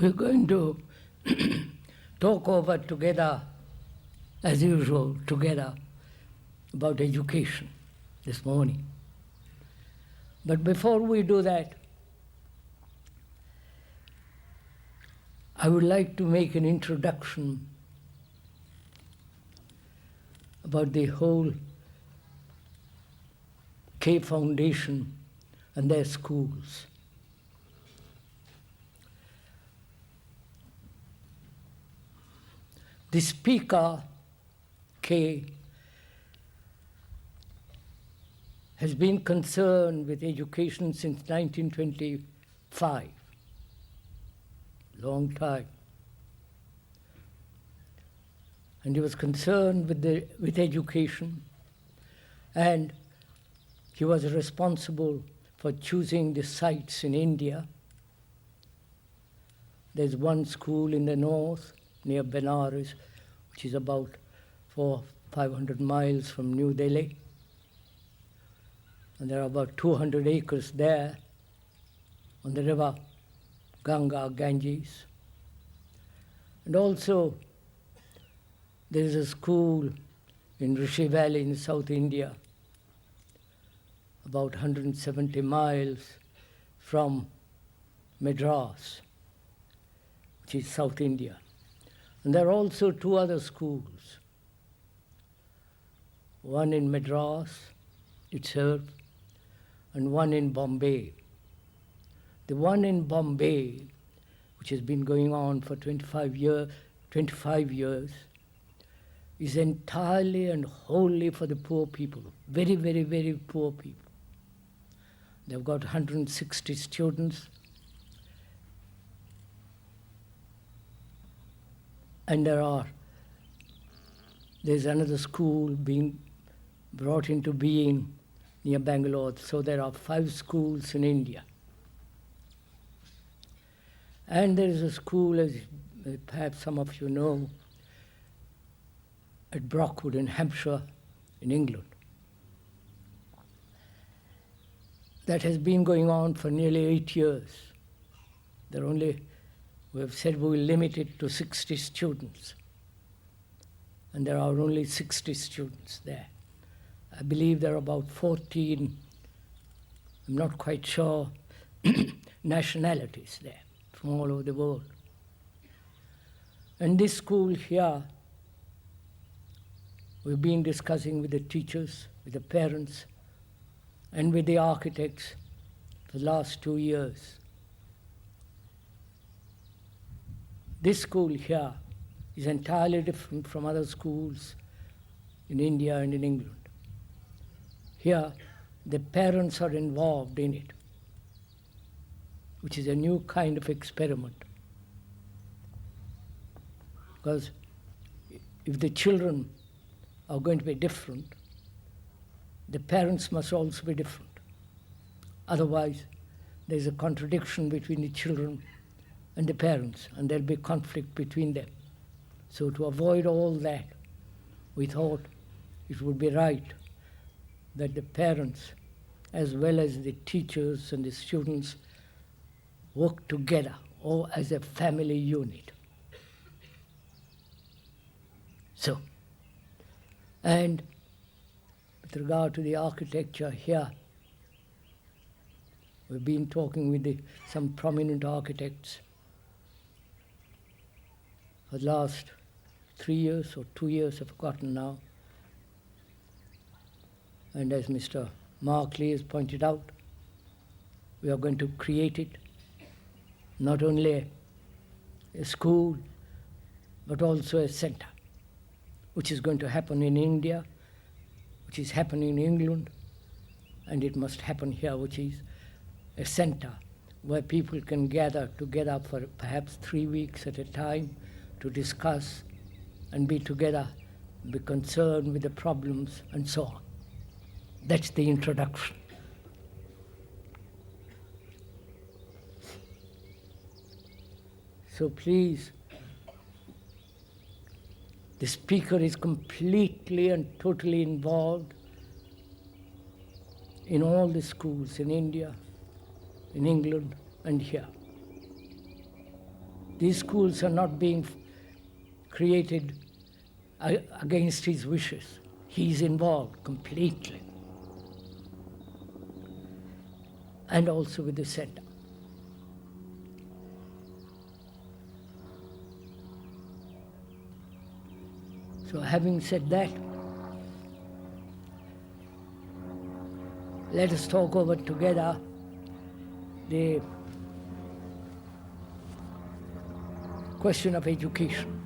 We're going to talk over together, as usual, together, about education this morning. But before we do that, I would like to make an introduction about the whole K Foundation and their schools. The speaker, K, has been concerned with education since 1925, long time. And he was concerned with education, and he was responsible for choosing the sites in India. There's one school in the north, near Benares, which is about 500 miles from New Delhi. And there are about 200 acres there on the river Ganges. And also, there is a school in Rishi Valley in South India, about 170 miles from Madras, which is South India. And there are also two other schools, one in Madras itself and one in Bombay. The one in Bombay, which has been going on for 25 years, is entirely and wholly for the poor people, very, very, very poor people. They've got 160 students, and there's another school being brought into being near Bangalore, so there are 5 schools in India. And there is a school, as perhaps some of you know, at Brockwood in Hampshire, in England. That has been going on for nearly 8 years. We have said we will limit it to 60 students. And there are only 60 students there. I believe there are about 14, I'm not quite sure, nationalities there from all over the world. And this school here, we've been discussing with the teachers, with the parents, and with the architects for the last 2 years. This school here is entirely different from other schools in India and in England. Here, the parents are involved in it, which is a new kind of experiment. Because if the children are going to be different, the parents must also be different. Otherwise, there's a contradiction between the children and the parents, and there'll be conflict between them. So to avoid all that, we thought it would be right that the parents, as well as the teachers and the students, work together, or as a family unit. So, and with regard to the architecture here, we've been talking with some prominent architects for the last 3 years or 2 years, I've forgotten now. And as Mr. Mark Lee has pointed out, we are going to create it, not only a school, but also a center, which is going to happen in India, which is happening in England, and it must happen here, which is a center where people can gather together for perhaps 3 weeks at a time to discuss and be together, be concerned with the problems and so on. That's the introduction. So please, the speaker is completely and totally involved in all the schools in India, in England, and here. These schools are not being created against his wishes. He is involved completely. And also with the center. So having said that, let us talk over together the question of education.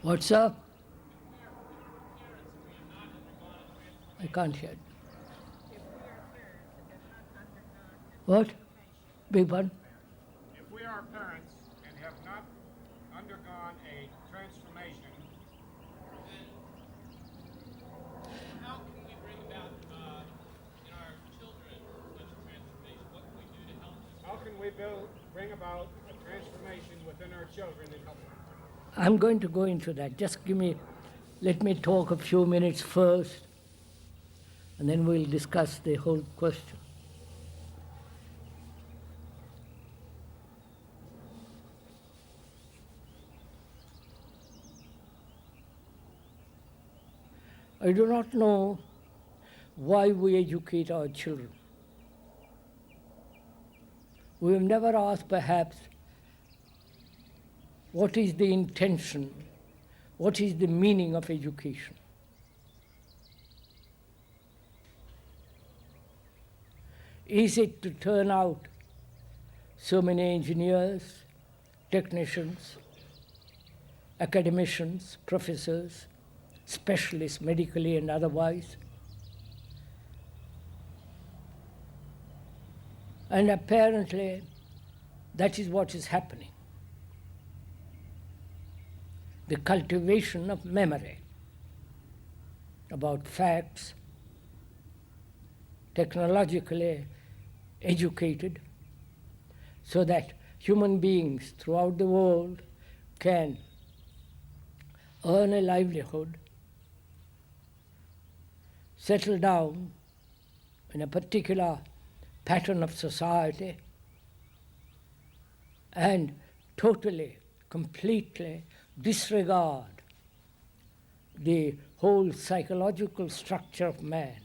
What's up? I can't hear. What? Big one? If we are parents and have not undergone a transformation, how can we bring about in our children such a transformation? What can we do to help them? how can we bring about a transformation within our children and help them? I'm going to go into that. Just let me talk a few minutes first, and then we'll discuss the whole question. I do not know why we educate our children. We have never asked, perhaps, what is the intention, what is the meaning of education? Is it to turn out so many engineers, technicians, academicians, professors, specialists medically and otherwise? And apparently that is what is happening. The cultivation of memory about facts, technologically educated, so that human beings throughout the world can earn a livelihood, settle down in a particular pattern of society, and totally, completely disregard the whole psychological structure of man.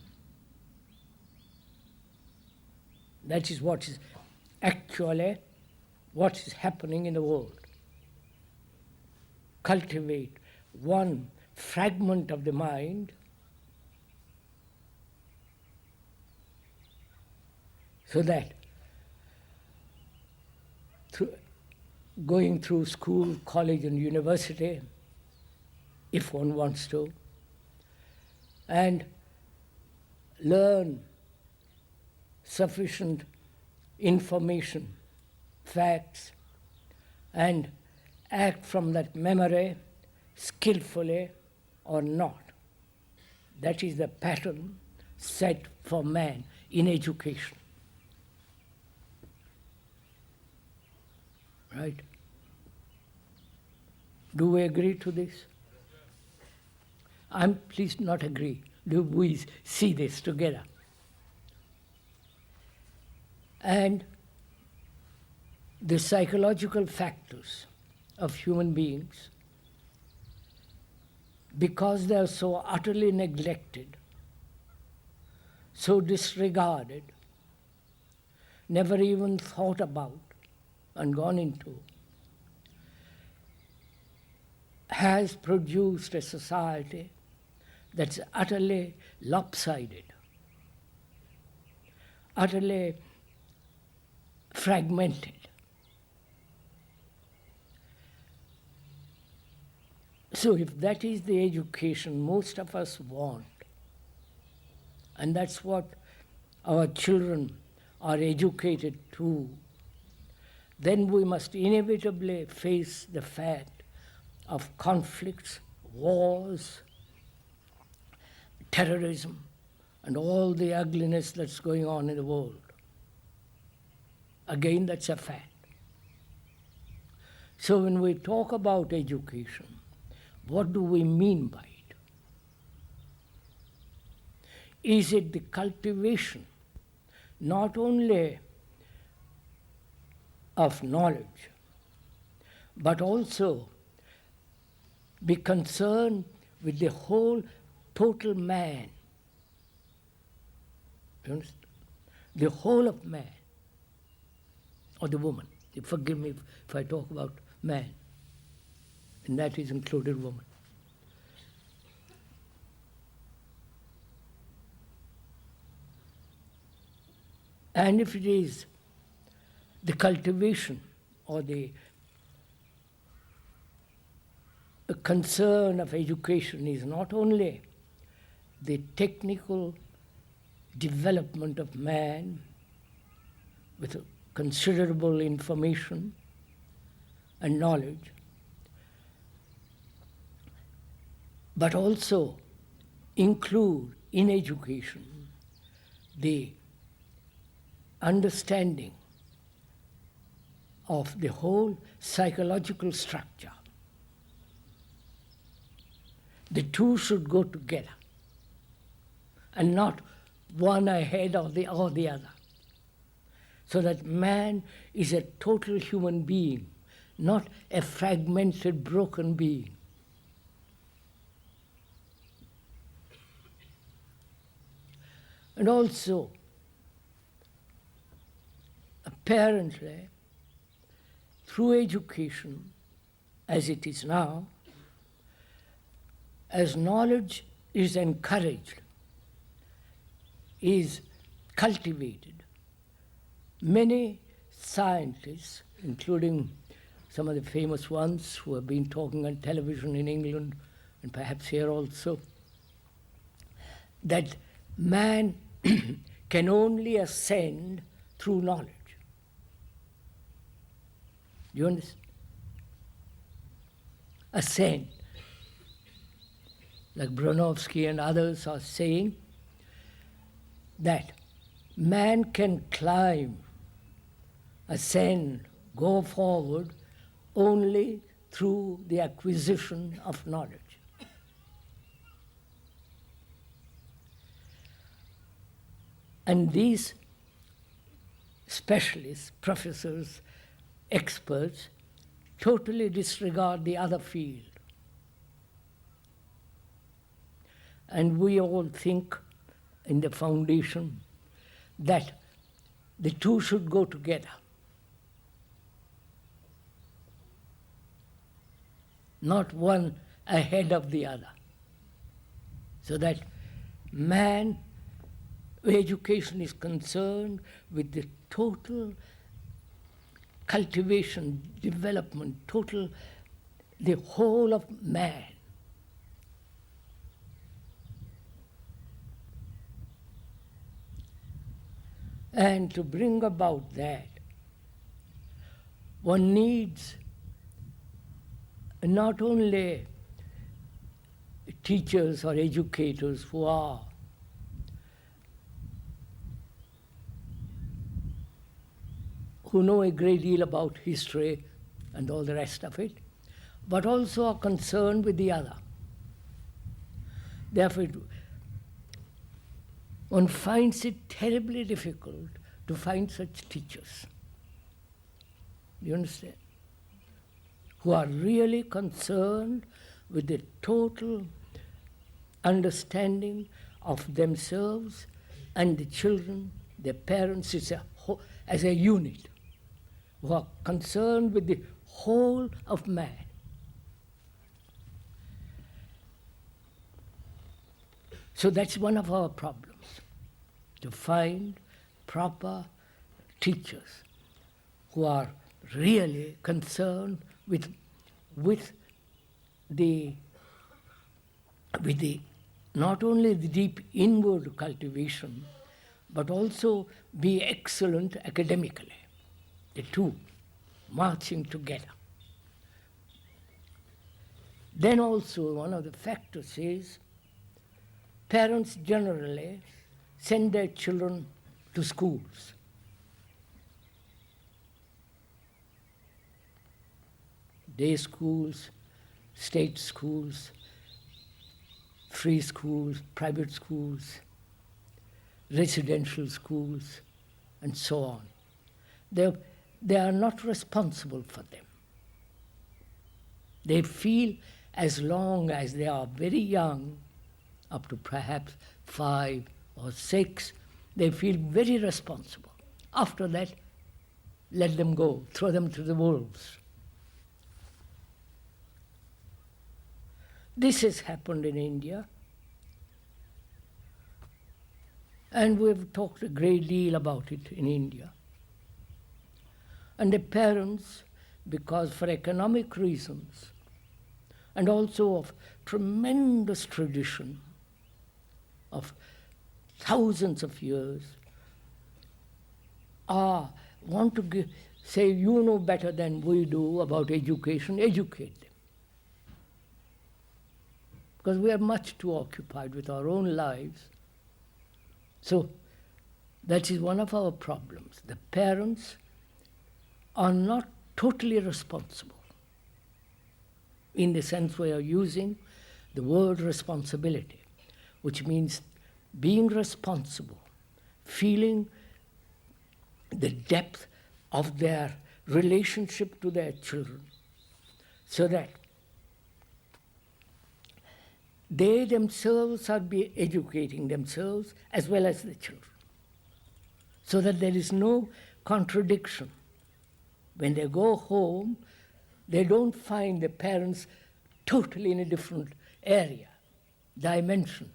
That is what is actually what is happening in the world. Cultivate one fragment of the mind so that going through school, college and university, if one wants to, and learn sufficient information, facts, and act from that memory skillfully or not. That is the pattern set for man in education. Right? Do we agree to this? Please not agree. Do we see this together? And the psychological factors of human beings, because they are so utterly neglected, so disregarded, never even thought about and gone into, has produced a society that's utterly lopsided, utterly fragmented. So if that is the education most of us want, and that's what our children are educated to, then we must inevitably face the fact of conflicts, wars, terrorism, and all the ugliness that's going on in the world. Again, that's a fact. So when we talk about education, What do we mean by it? Is it the cultivation not only of knowledge, but also be concerned with the whole total man? You understand? The whole of man, or the woman. Forgive me if I talk about man, and that is included woman. And if it is the cultivation or the concern of education is not only the technical development of man with considerable information and knowledge, but also include in education the understanding of the whole psychological structure. The two should go together and not one ahead of the other. So that man is a total human being, not a fragmented, broken being. And also, apparently, through education, as it is now, as knowledge is encouraged, is cultivated, many scientists, including some of the famous ones who have been talking on television in England and perhaps here also, that man can only ascend through knowledge. Do you understand? Ascend. Like Bronowski and others are saying that man can climb, ascend, go forward only through the acquisition of knowledge. And these specialists, professors, experts, totally disregard the other field. And we all think in the foundation that the two should go together. Not one ahead of the other. So that man, education is concerned with the total cultivation, development, the whole of man. And to bring about that, one needs not only teachers or educators who know a great deal about history and all the rest of it, but also are concerned with the other. Therefore, one finds it terribly difficult to find such teachers. Do you understand? Who are really concerned with the total understanding of themselves and the children, their parents, as a unit, who are concerned with the whole of man. So that's one of our problems, to find proper teachers who are really concerned with not only the deep inward cultivation, but also be excellent academically. The two marching together. Then also one of the factors is parents generally send their children to schools. Day schools, state schools, free schools, private schools, residential schools, and so on. They are not responsible for them. They feel as long as they are very young, up to perhaps 5 or 6, they feel very responsible. After that, let them go, throw them to the wolves. This has happened in India, and we've talked a great deal about it in India. And the parents, because for economic reasons, and also of tremendous tradition of thousands of years, want to say, you know better than we do about education, educate them. Because we are much too occupied with our own lives. So that is one of our problems. The parents are not totally responsible, in the sense we are using the word responsibility, which means being responsible, feeling the depth of their relationship to their children, so that they themselves are be educating themselves as well as the children, so that there is no contradiction. When they go home, they don't find the parents totally in a different area, dimension.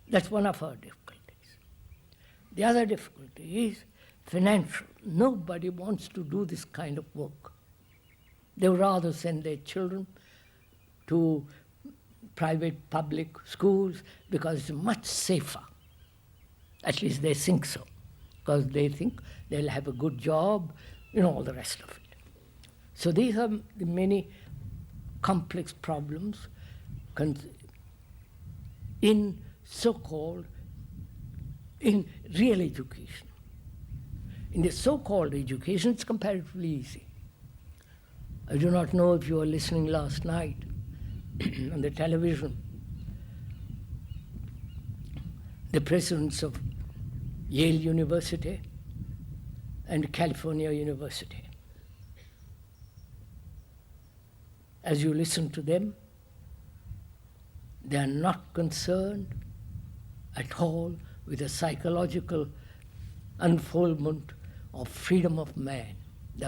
That's one of our difficulties. The other difficulty is financial. Nobody wants to do this kind of work. They would rather send their children to private, public schools because it's much safer. At least they think so, because they think they'll have a good job, all the rest of it. So these are the many complex problems in so-called, in real education. In the so-called education, it's comparatively easy. I do not know if you were listening last night on the television. The presidents of Yale University and California University. As you listen to them, they are not concerned at all with the psychological unfoldment of freedom of man. They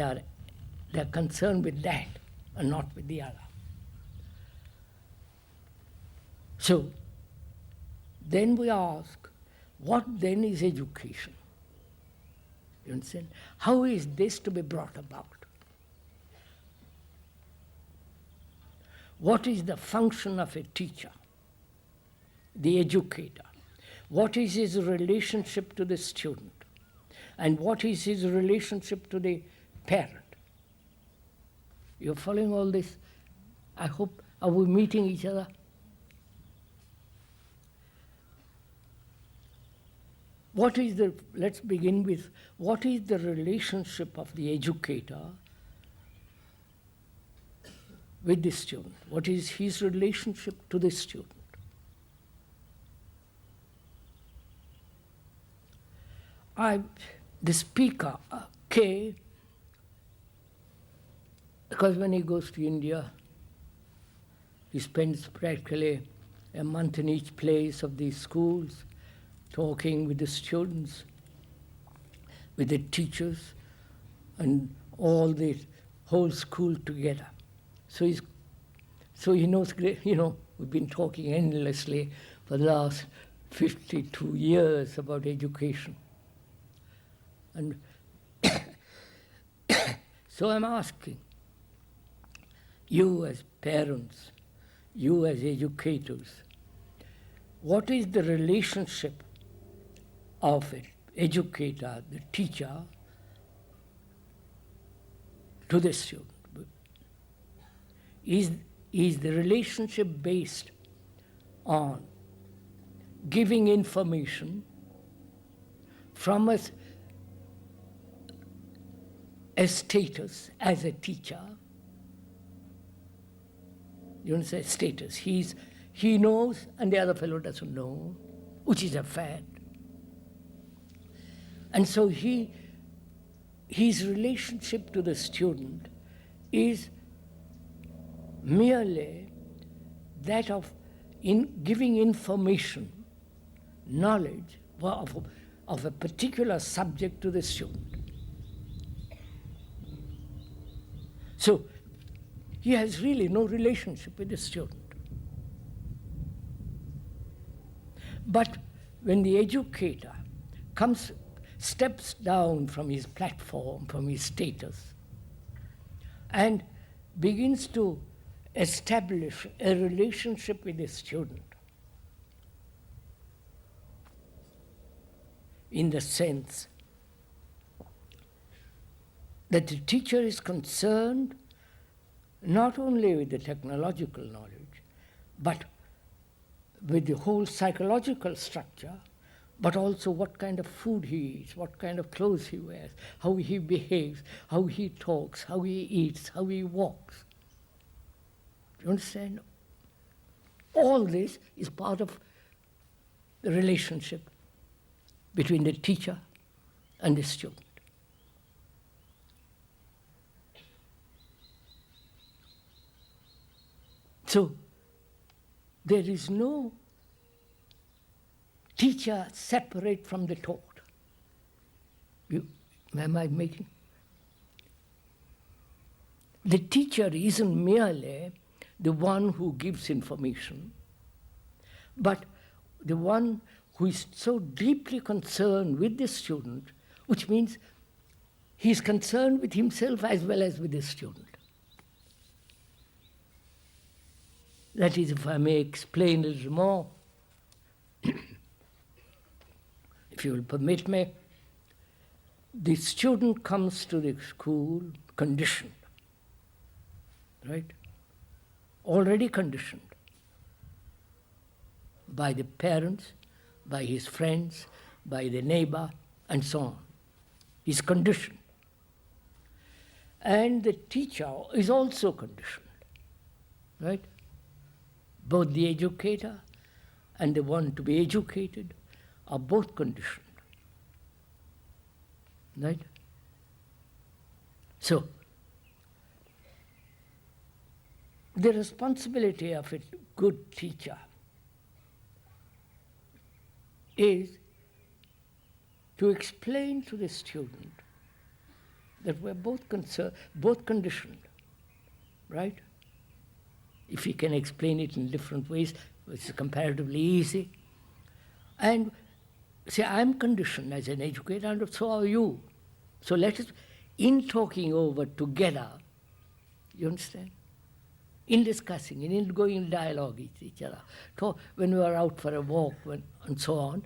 are concerned with that and not with the other. So then we ask, what then is education? You understand? How is this to be brought about? What is the function of a teacher, the educator? What is his relationship to the student? And what is his relationship to the parent? You're following all this? I hope, are we meeting each other? Let's begin with, what is the relationship of the educator with the student? What is his relationship to the student? The speaker, K, because when he goes to India, he spends practically a month in each place of these schools, talking with the students, with the teachers, and all the whole school together. So he knows, we've been talking endlessly for the last 52 years about education. And so I'm asking, you as parents, you as educators, what is the relationship of an educator, the teacher, to the student? Is the relationship based on giving information from a status as a teacher. You understand? Status. He knows and the other fellow doesn't know, which is a fact. And so his relationship to the student is merely that of giving information, knowledge of a particular subject to the student. So he has really no relationship with the student. But when the educator steps down from his platform, from his status, and begins to establish a relationship with the student, in the sense that the teacher is concerned not only with the technological knowledge, but with the whole psychological structure, but also what kind of food he eats, what kind of clothes he wears, how he behaves, how he talks, how he eats, how he walks. Do you understand? All this is part of the relationship between the teacher and the student. So there is no teacher separate from the taught. Am I making? The teacher isn't merely the one who gives information, but the one who is so deeply concerned with the student, which means he is concerned with himself as well as with the student. That is, if I may explain a little more, if you will permit me, the student comes to the school conditioned, right? Already conditioned by the parents, by his friends, by the neighbor, and so on. He's conditioned. And the teacher is also conditioned, right? Both the educator and the one to be educated are both conditioned, right? So, the responsibility of a good teacher is to explain to the student that we're both conditioned, right? If he can explain it in different ways, it's comparatively easy. And say, I'm conditioned as an educator, and so are you. So let us, in talking over together, you understand? In discussing, in going in dialogue with each other, when we are out for a walk and so on,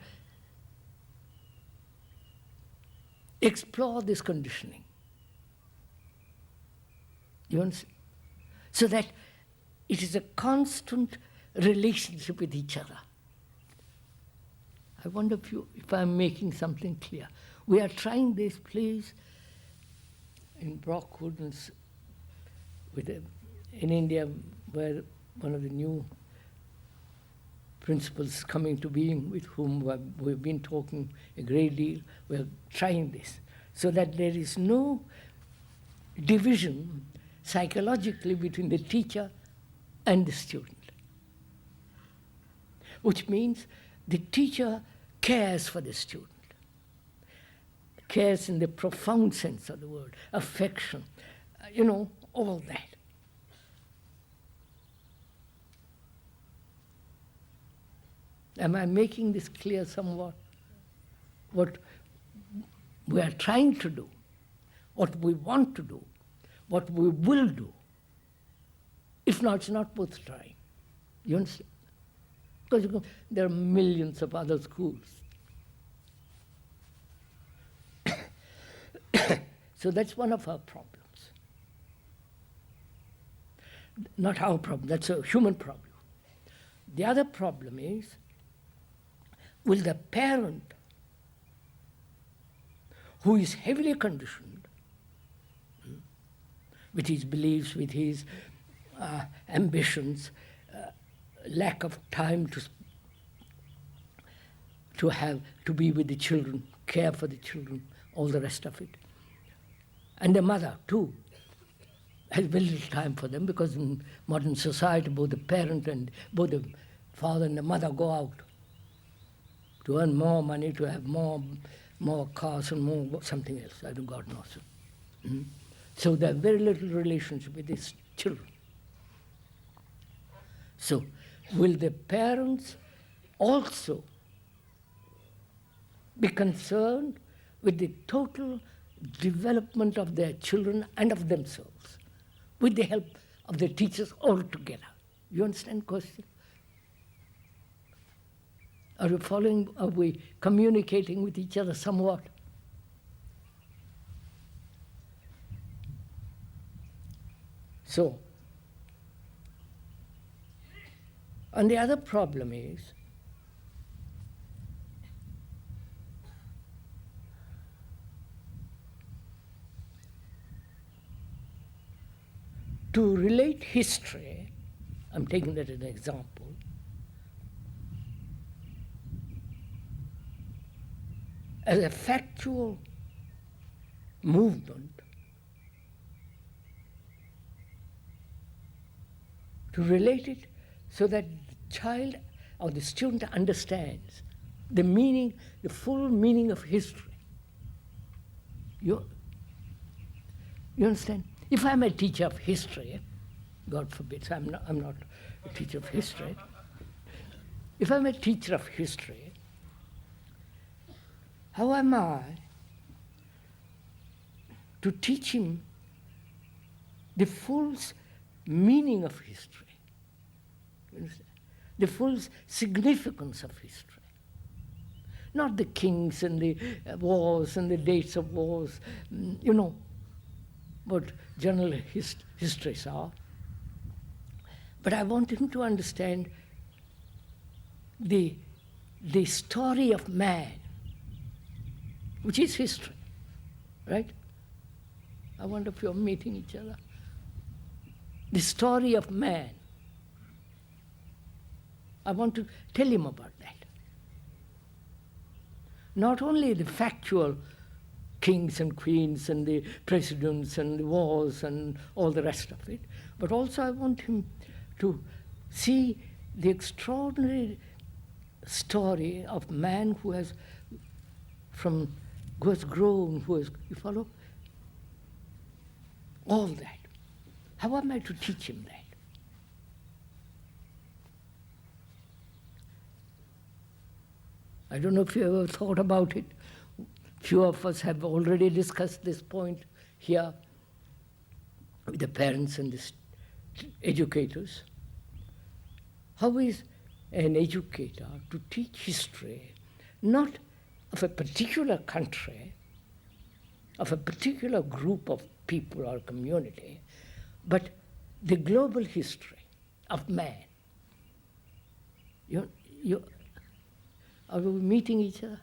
explore this conditioning. You understand? So that it is a constant relationship with each other. I wonder if I'm making something clear. We are trying this, please, in Brockwood in India, where one of the new principals coming to being, with whom we've been talking a great deal. We're trying this so that there is no division psychologically between the teacher and the student, which means the teacher cares for the student, cares in the profound sense of the word, affection, all that. Am I making this clear somewhat? What we are trying to do, what we want to do, what we will do. If not, it's not worth trying. You understand? Because there are millions of other schools. So that's one of our problems. Not our problem, that's a human problem. The other problem is, will the parent who is heavily conditioned with his beliefs, with his ambitions, lack of time to be with the children, care for the children, all the rest of it. And the mother, too, has very little time for them, because in modern society, both the father and the mother go out to earn more money, to have more cars and more something else. I don't, God knows. So they have very little relationship with these children. So will the parents also be concerned with the total development of their children and of themselves, with the help of the teachers altogether? You understand the question? Are you following? Are we communicating with each other somewhat? So, and the other problem is to relate history, I'm taking that as an example, as a factual movement, to relate it so that the child or the student understands the meaning, the full meaning of history. You understand? If I'm a teacher of history, God forbid, so I'm not a teacher of history. If I'm a teacher of history, how am I to teach him the full meaning of history? You understand? The full significance of history. Not the kings and the wars and the dates of wars, what general histories are. But I want him to understand the story of man, which is history, right? I wonder if you're meeting each other. The story of man. I want to tell him about that. Not only the factual kings and queens and the presidents and the wars and all the rest of it, but also I want him to see the extraordinary story of man who has grown, you follow? All that. How am I to teach him that? I don't know if you ever thought about it. Few of us have already discussed this point here with the parents and the educators. How is an educator to teach history, not of a particular country, of a particular group of people or community, but the global history of man? Are we meeting each other?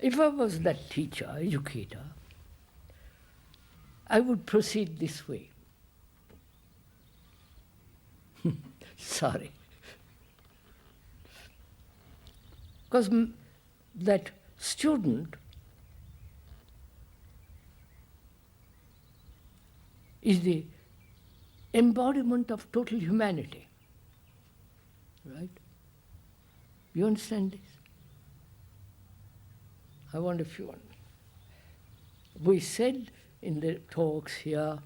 If I was that teacher, educator, I would proceed this way. Sorry. Because that student is the embodiment of total humanity, right? You understand this? I wonder if you want. We said in the talks here,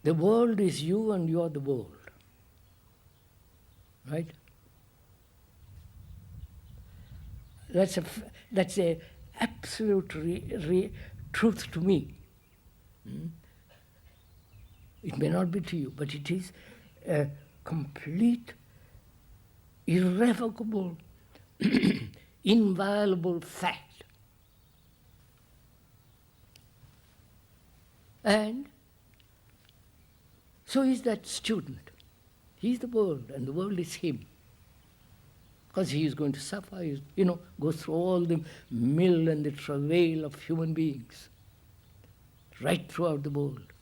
the world is you and you are the world, right? That's a absolute truth to me. It may not be to you, but it is a complete, irrevocable, inviolable fact. And so is that student. He's the world, and the world is him. Because he is going to suffer, go through all the mill and the travail of human beings, right throughout the world.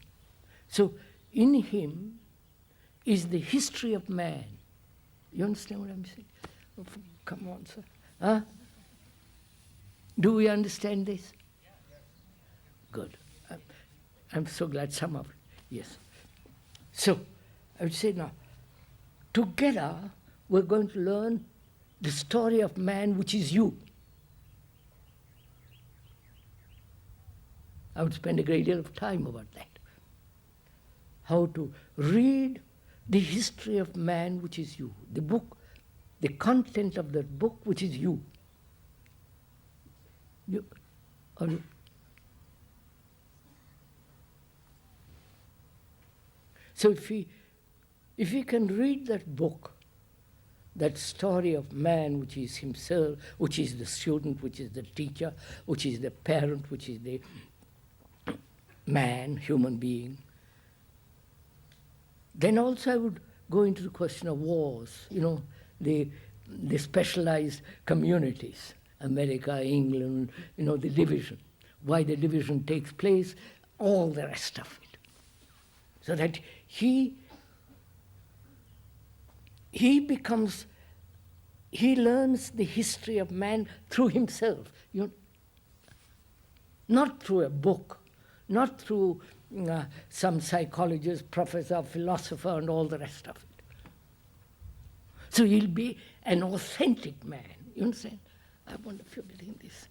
So in him is the history of man. You understand what I'm saying? Oh, come on, sir. Huh? Do we understand this? Good. I'm so glad some of it. Yes. So, I would say now, together we're going to learn the story of man, which is you. I would spend a great deal of time about that. How to read the history of man, which is you. The book, the content of that book, which is you. So if we can read that book, that story of man, which is himself, which is the student, which is the teacher, which is the parent, which is the man, human being, then also I would go into the question of wars, the specialized communities, America, England, the division, why the division takes place, all the rest of it. So that he learns the history of man through himself, not through a book, not through some psychologist, professor, philosopher, and all the rest of it. So he'll be an authentic man. You understand? I wonder if you're getting this.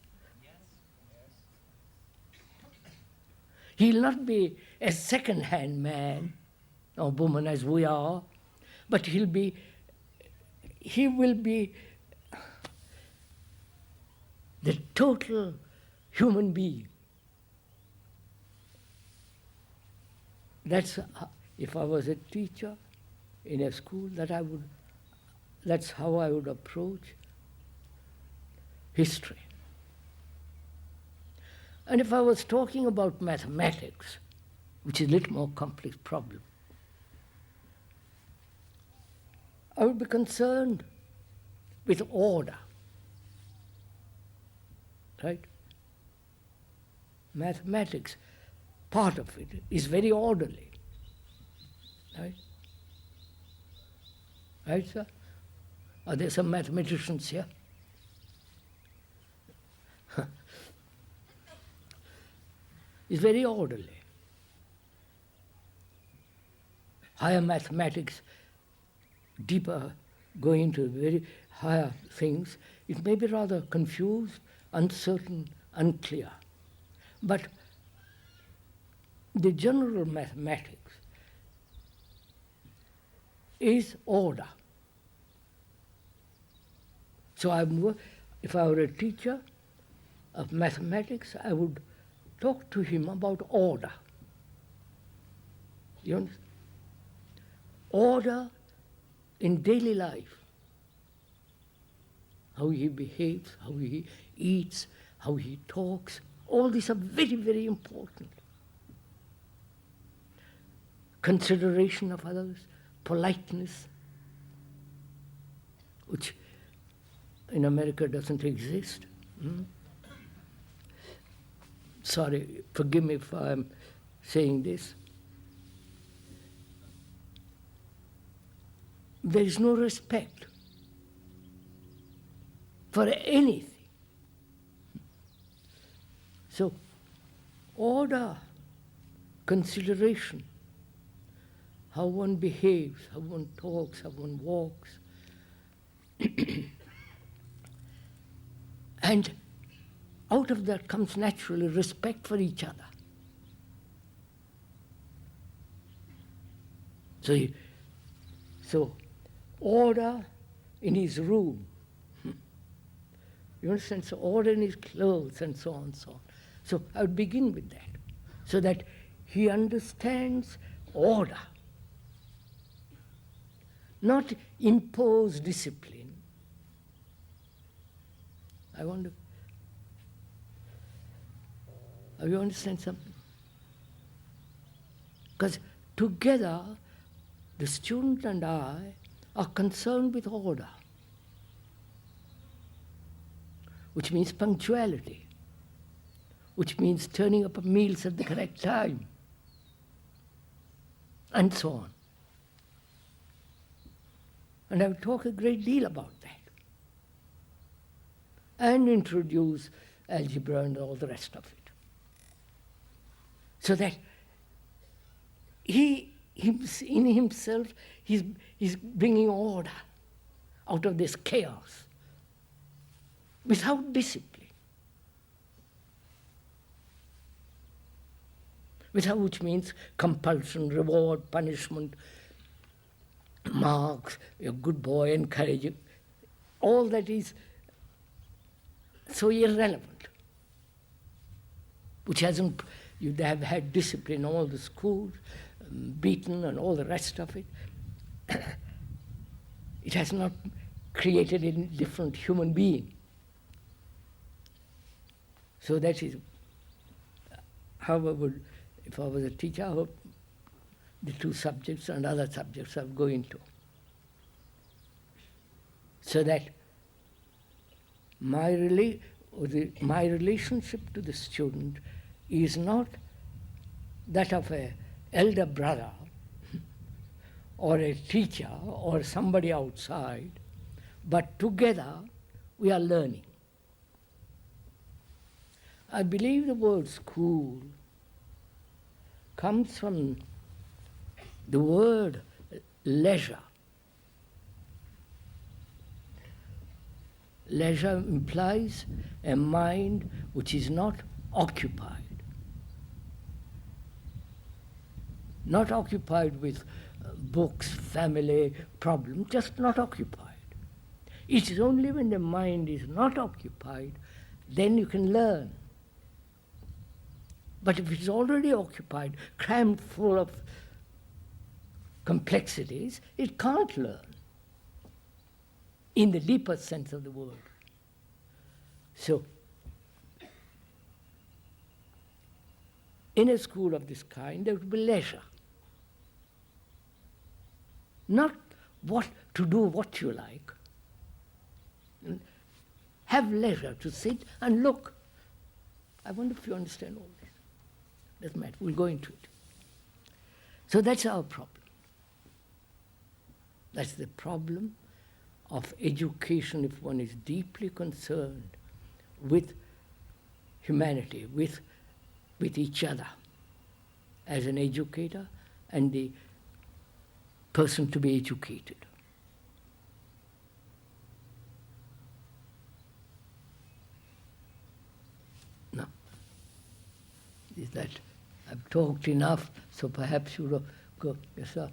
He'll not be a second-hand man or woman as we are, but he will be the total human being. That's if I was a teacher in a school, that's how I would approach history. And if I was talking about mathematics, which is a little more complex problem, I would be concerned with order, right? Mathematics, part of it is very orderly, right? Right, sir? Are there some mathematicians here? It's very orderly. Higher mathematics, deeper, going into very higher things, it may be rather confused, uncertain, unclear. But the general mathematics is order. So if I were a teacher of mathematics, I would talk to him about order. You understand? Order in daily life. How he behaves, how he eats, how he talks. All these are very, very important. Consideration of others, politeness, which in America doesn't exist. Sorry, forgive me if I'm saying this. There is no respect for anything. So, order, consideration, how one behaves, how one talks, how one walks. And out of that comes naturally respect for each other. So order in his room. You understand? So order in his clothes and so on and so on. So I would begin with that, so that he understands order. Not impose discipline. I wonder, you understand something? Because together, the student and I are concerned with order. which means punctuality, which means turning up meals at the correct time, and so on. And I'll talk a great deal about that. And introduce algebra and all the rest of it. So that in himself, he's bringing order out of this chaos without discipline. Without, which means compulsion, reward, punishment, marks, you're a good boy, encouraging. All that is so irrelevant, which hasn't, you have had discipline, all the schools, beaten and all the rest of it. It has not created a different human being. So that is how I would, if I was a teacher, how the two subjects and other subjects I would go into. So that my relationship to the student is not that of an elder brother or a teacher or somebody outside, but together we are learning. I believe the word school comes from the word leisure. Leisure implies a mind which is not occupied. Not occupied with books, family, problems, just not occupied. It is only when the mind is not occupied, then you can learn. But if it's already occupied, crammed full of complexities, it can't learn in the deeper sense of the word. So, in a school of this kind, there would be leisure. Not what to do what you like. Have leisure to sit and look. I wonder if you understand all this. Doesn't matter, we'll go into it. So that's our problem. That's the problem of education if one is deeply concerned with humanity, with each other, as an educator and the person to be educated. Now, is that I've talked enough, so perhaps you will go. Yes, sir.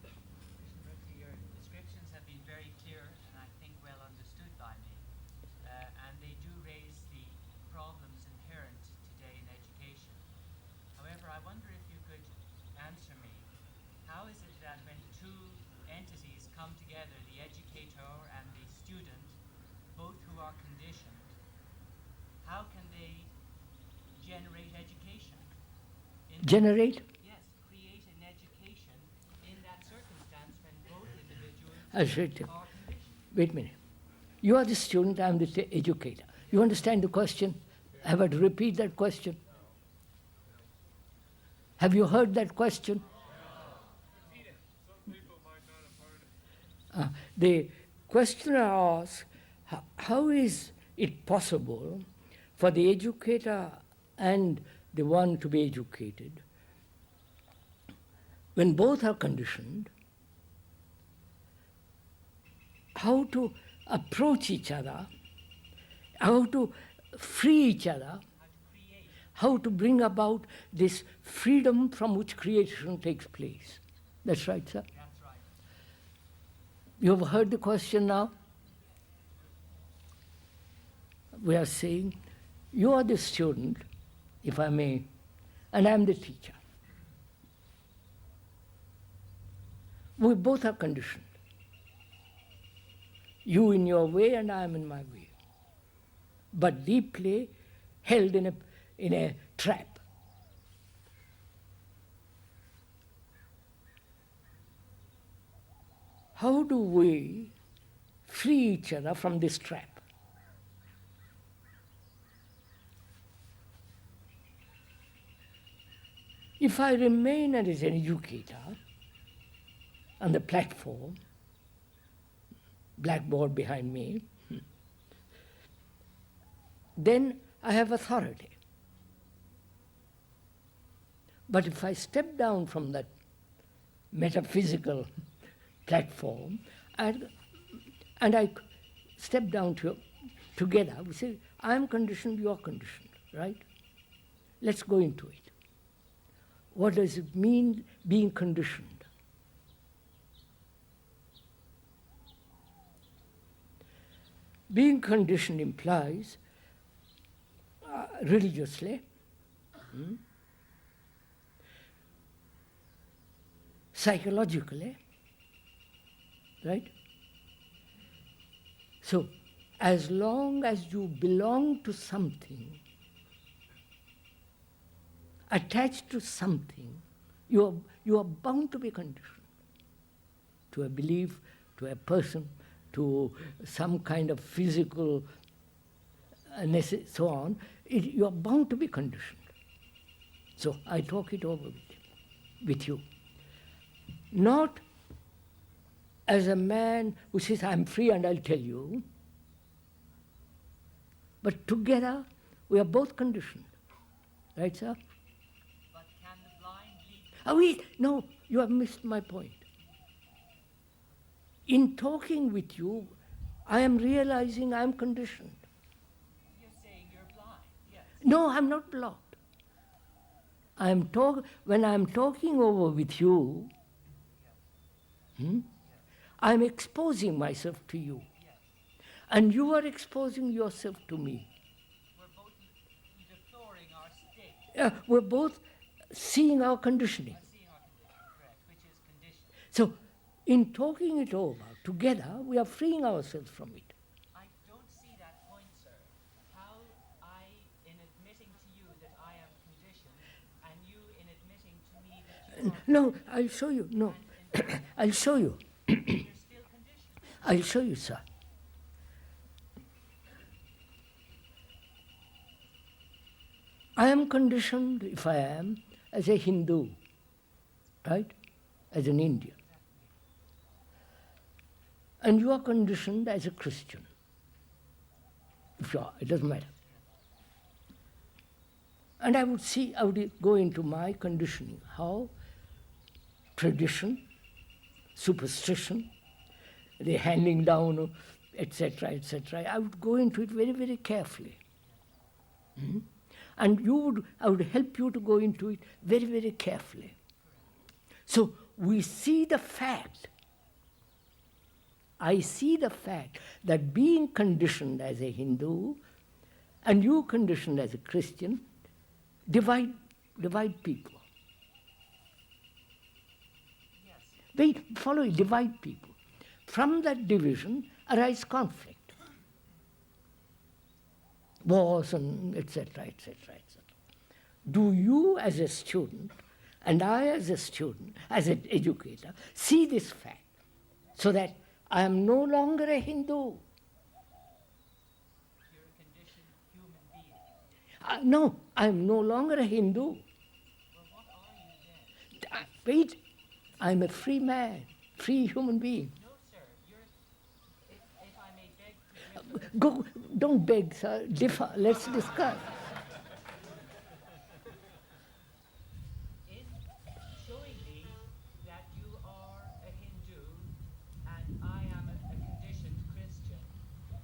Krishnamurti, your descriptions have been very clear and I think well understood by me, and they do raise the problems inherent today in education. However, I wonder if you could answer me, how is it that when two entities come together, the educator and the student, both who are conditioned, how can they generate education? Generate? Yes, create an education in that circumstance when both individuals I'll show it to you. are conditioned. Wait a minute. You are the student, I am the educator. You understand the question? Have I to repeat that question? Have you heard that question? Some people might not have heard it. The questioner asks, how is it possible for the educator and the one to be educated, when both are conditioned, how to approach each other, how to free each other, how to bring about this freedom from which creation takes place. That's right, sir? That's right. You have heard the question now? We are saying, you are the student, if I may, and I am the teacher. We both are conditioned. You in your way and I am in my way. But deeply held in a trap. How do we free each other from this trap? If I remain as an educator on the platform, blackboard behind me, then I have authority. But if I step down from that metaphysical platform and I step down together, we say, I am conditioned, you are conditioned, right? Let's go into it. What does it mean being conditioned? Being conditioned implies religiously, psychologically, right? So, as long as you belong to something, attached to something, you are bound to be conditioned to a belief, to a person, to some kind of physical, so on. You are bound to be conditioned. So I talk it over with you. Not as a man who says, I'm free and I'll tell you, but together we are both conditioned. Right, sir? But can the blind lead? No, you have missed my point. In talking with you, I am realizing I am conditioned. You're saying you're blind, yes. No, I'm not blind. When I'm talking over with you, I'm exposing myself to you. Yes. And you are exposing yourself to me. We're both deploring our state. We're both seeing our conditioning. Seeing our condition, correct, which is conditioned. So, in talking it over together, we are freeing ourselves from it. I don't see that point, sir. How in admitting to you that I am conditioned, and you in admitting to me that you are No, I'll show you. No, I'll show you. you're still conditioned. I'll show you, sir. I am conditioned, if I am, as a Hindu, right? As an Indian. And you are conditioned as a Christian. If you are, it doesn't matter. And I would go into my conditioning, how tradition, superstition, the handing down, etc., etc. I would go into it very, very carefully. And I would help you to go into it very, very carefully. So we see the fact, I see the fact that being conditioned as a Hindu and you conditioned as a Christian divide people. Yes. Follow it, divide people. From that division arise conflict. Wars and etc., etc., etc. Do you as a student and I as a student, as an educator, see this fact so that I am no longer a Hindu? You're a conditioned human being. No, I am no longer a Hindu. Well, what are you then? Wait, I am a free man, free human being. No, sir. If I may beg to differ, Don't beg, sir. Differ. Let's discuss. in showing me that you are a Hindu and I am a conditioned Christian,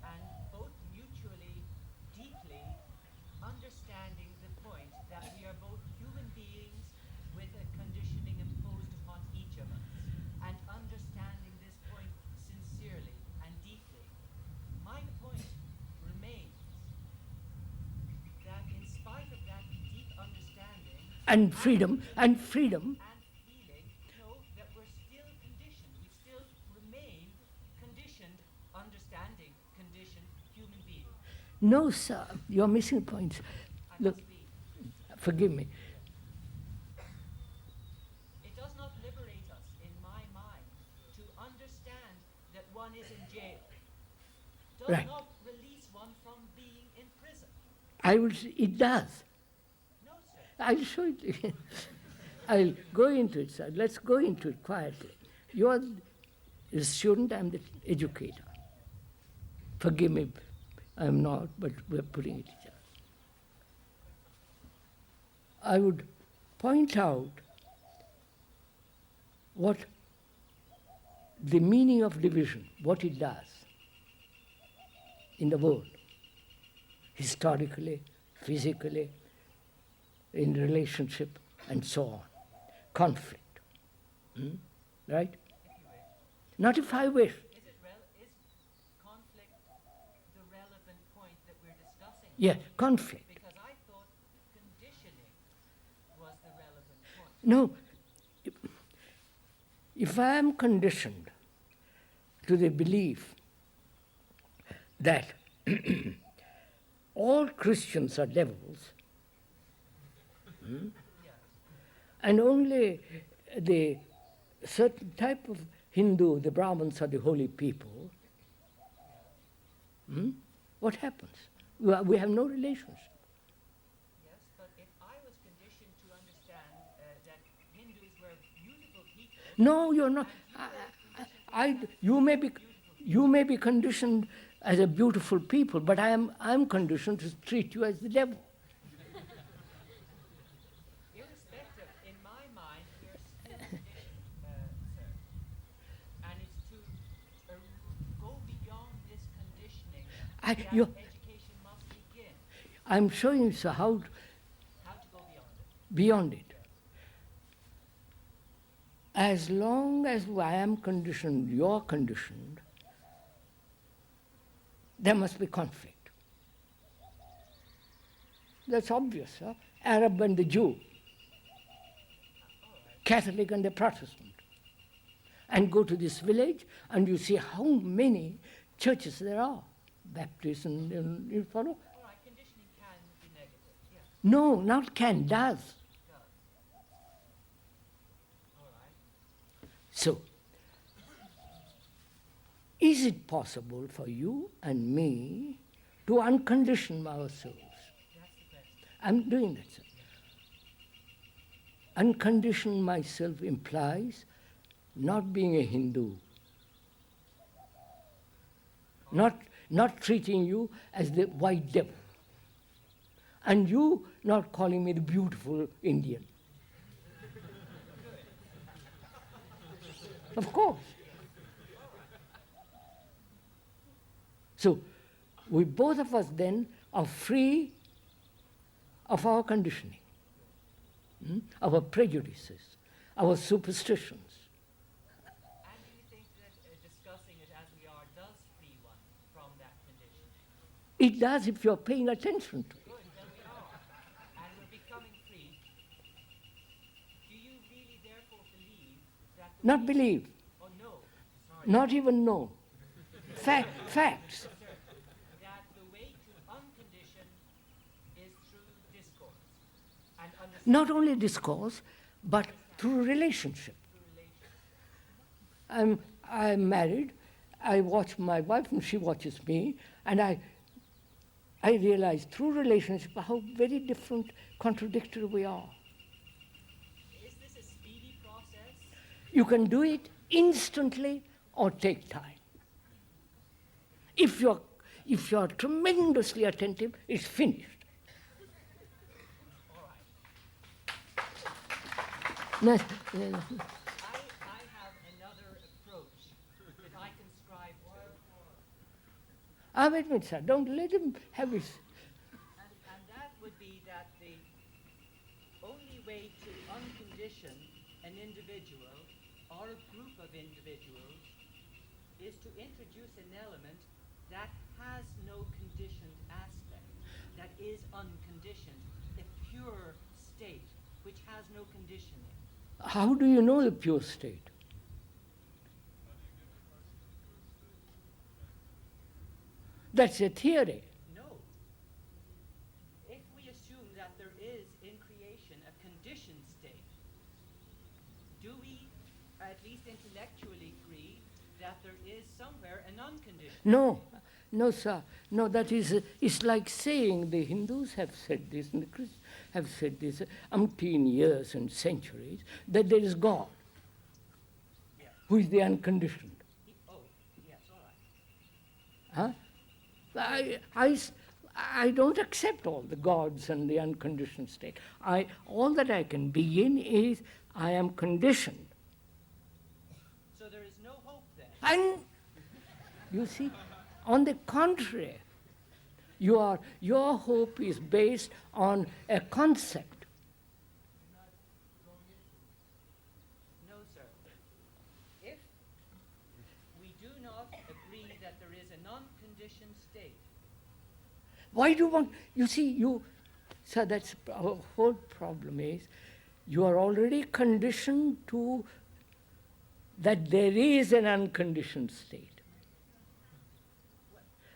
and both mutually, deeply understanding the point that we are both human beings with a conditioning imposed upon each of us, and understanding this point sincerely and deeply, my point remains that in spite of that deep understanding And freedom, and feeling, know that we're still conditioned. We still remain conditioned, understanding, conditioned human beings. no, sir, you're missing points. I Look, must be. forgive me. It does not liberate us, in my mind, to understand that one is in jail. Does Right. not release one from being in prison. It does. No, sir. I'll show it to you. I'll go into it, sir. Let's go into it quietly. You are the student, I'm the educator. Forgive me, I'm not, but we're putting it together. I would point out what the meaning of division, what it does in the world, historically, physically, in relationship, and so on. Conflict. Right? Not if I wish. Is conflict the relevant point that we're discussing? Yeah, conflict. Because I thought conditioning was the relevant point. No. If I am conditioned to the belief that all Christians are devils, and only the certain type of Hindu, the Brahmins, are the holy people, what happens? We have no relationship. Yes, but if I was conditioned to understand that Hindus were beautiful people. No, you're not. You may be conditioned as a beautiful people, but I'm conditioned to treat you as the devil. Irrespective, in my mind, we're still conditioned, sir. And it's to go beyond this conditioning that education must begin. I'm showing you, sir, how to go beyond it. beyond it. As long as I am conditioned, you're conditioned, there must be conflict. That's obvious, huh? Arab and the Jew, Catholic and the Protestant. And go to this village and you see how many churches there are. Baptists and you follow? All right, conditioning can be negative, yes. No, not can, does. All right. So, is it possible for you and me to uncondition ourselves? That's the question. I'm doing that, sir. Uncondition myself implies not being a Hindu, not treating you as the white devil, and you not calling me the beautiful Indian. Of course. So, we both of us then are free of our conditioning, our prejudices, our superstitions. And do you think that discussing it as we are does free one from that condition? It does if you're paying attention to it. Good, then we are. And we're becoming free. Do you really therefore believe that... Not believe, Oh, no. Sorry. not even know. Facts. That the way to uncondition is through discourse. And understanding Not only discourse, but through relationship. through relationship. I'm married, I watch my wife and she watches me, and I realize through relationship how very different, contradictory we are. Is this a speedy process? You can do it instantly or take time. If you're tremendously attentive, it's finished. All right. Now, I have another approach that I can scribe to. wait a minute, sir, don't let him have his... And that would be that the only way to uncondition an individual or a group of individuals is to introduce an element that has no conditioned aspect, that is unconditioned, a pure state which has no conditioning. How do you know the pure state? That's a theory. No. If we assume that there is in creation a conditioned state, do we, at least intellectually, agree that there is somewhere an unconditioned? No, sir. No, that is, it's like saying, the Hindus have said this, and the Christians have said this umpteen years and centuries, that there is God, Yes. who is the unconditioned. Oh, yes, all right. Huh? I don't accept all the gods and the unconditioned state. All that I can begin is I am conditioned. So there is no hope then. And you see, on the contrary, your hope is based on a concept. No, sir. If we do not agree that there is an unconditioned state, Why do one, you see, so that's our whole problem is, you are already conditioned to that there is an unconditioned state.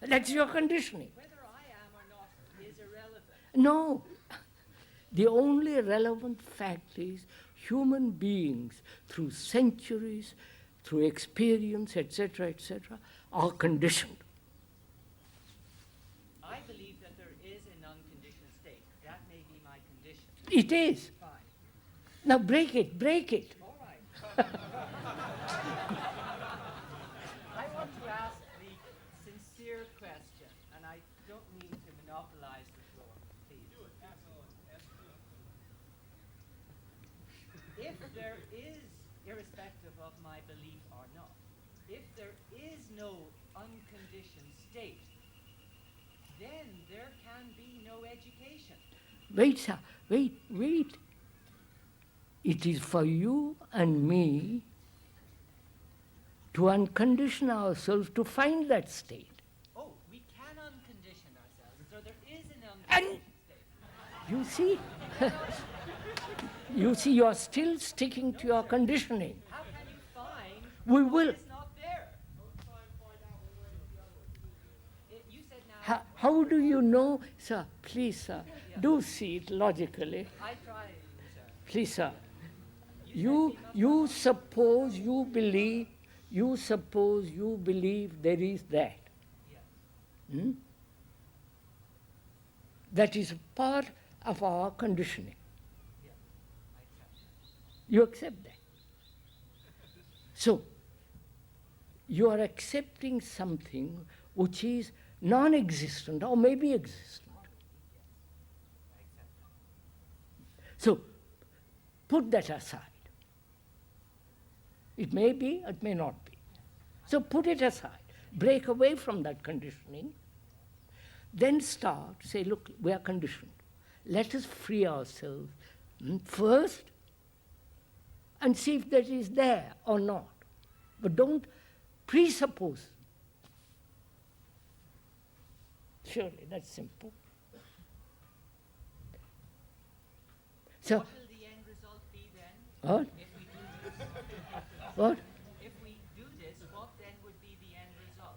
That's your conditioning. whether I am or not is irrelevant. No. The only relevant fact is human beings, through centuries, through experience, etc., are conditioned. I believe that there is an unconditioned state. That may be my condition. It is. Fine. Now break it. All right. I want to ask the sincere question, and I don't mean to monopolize the floor, please. Do it. If there is, irrespective of my belief or not, if there is no unconditioned state, then there can be no education. Wait, sir. Wait. It is for you and me to uncondition ourselves to find that state. Oh, we can uncondition ourselves, so there is an And unconditioned state. you see, you are still sticking to your conditioning. How can you find We what will. is not there? You said now. How do you know, sir? Please, sir, do see it logically. I try, sir. Please, sir. You suppose you believe there is that. Yes. Hmm? That is part of our conditioning. Yes. I accept that. You accept that. So, you are accepting something which is non-existent or maybe existent. I accept that. So, put that aside. It may be, it may not be. So put it aside. Break away from that conditioning. Then start, say, look, we are conditioned. Let us free ourselves first and see if that is there or not. But don't presuppose. Surely, that's simple. So, What will the end result be then? what? If we do this? What? If we do this, what then would be the end result?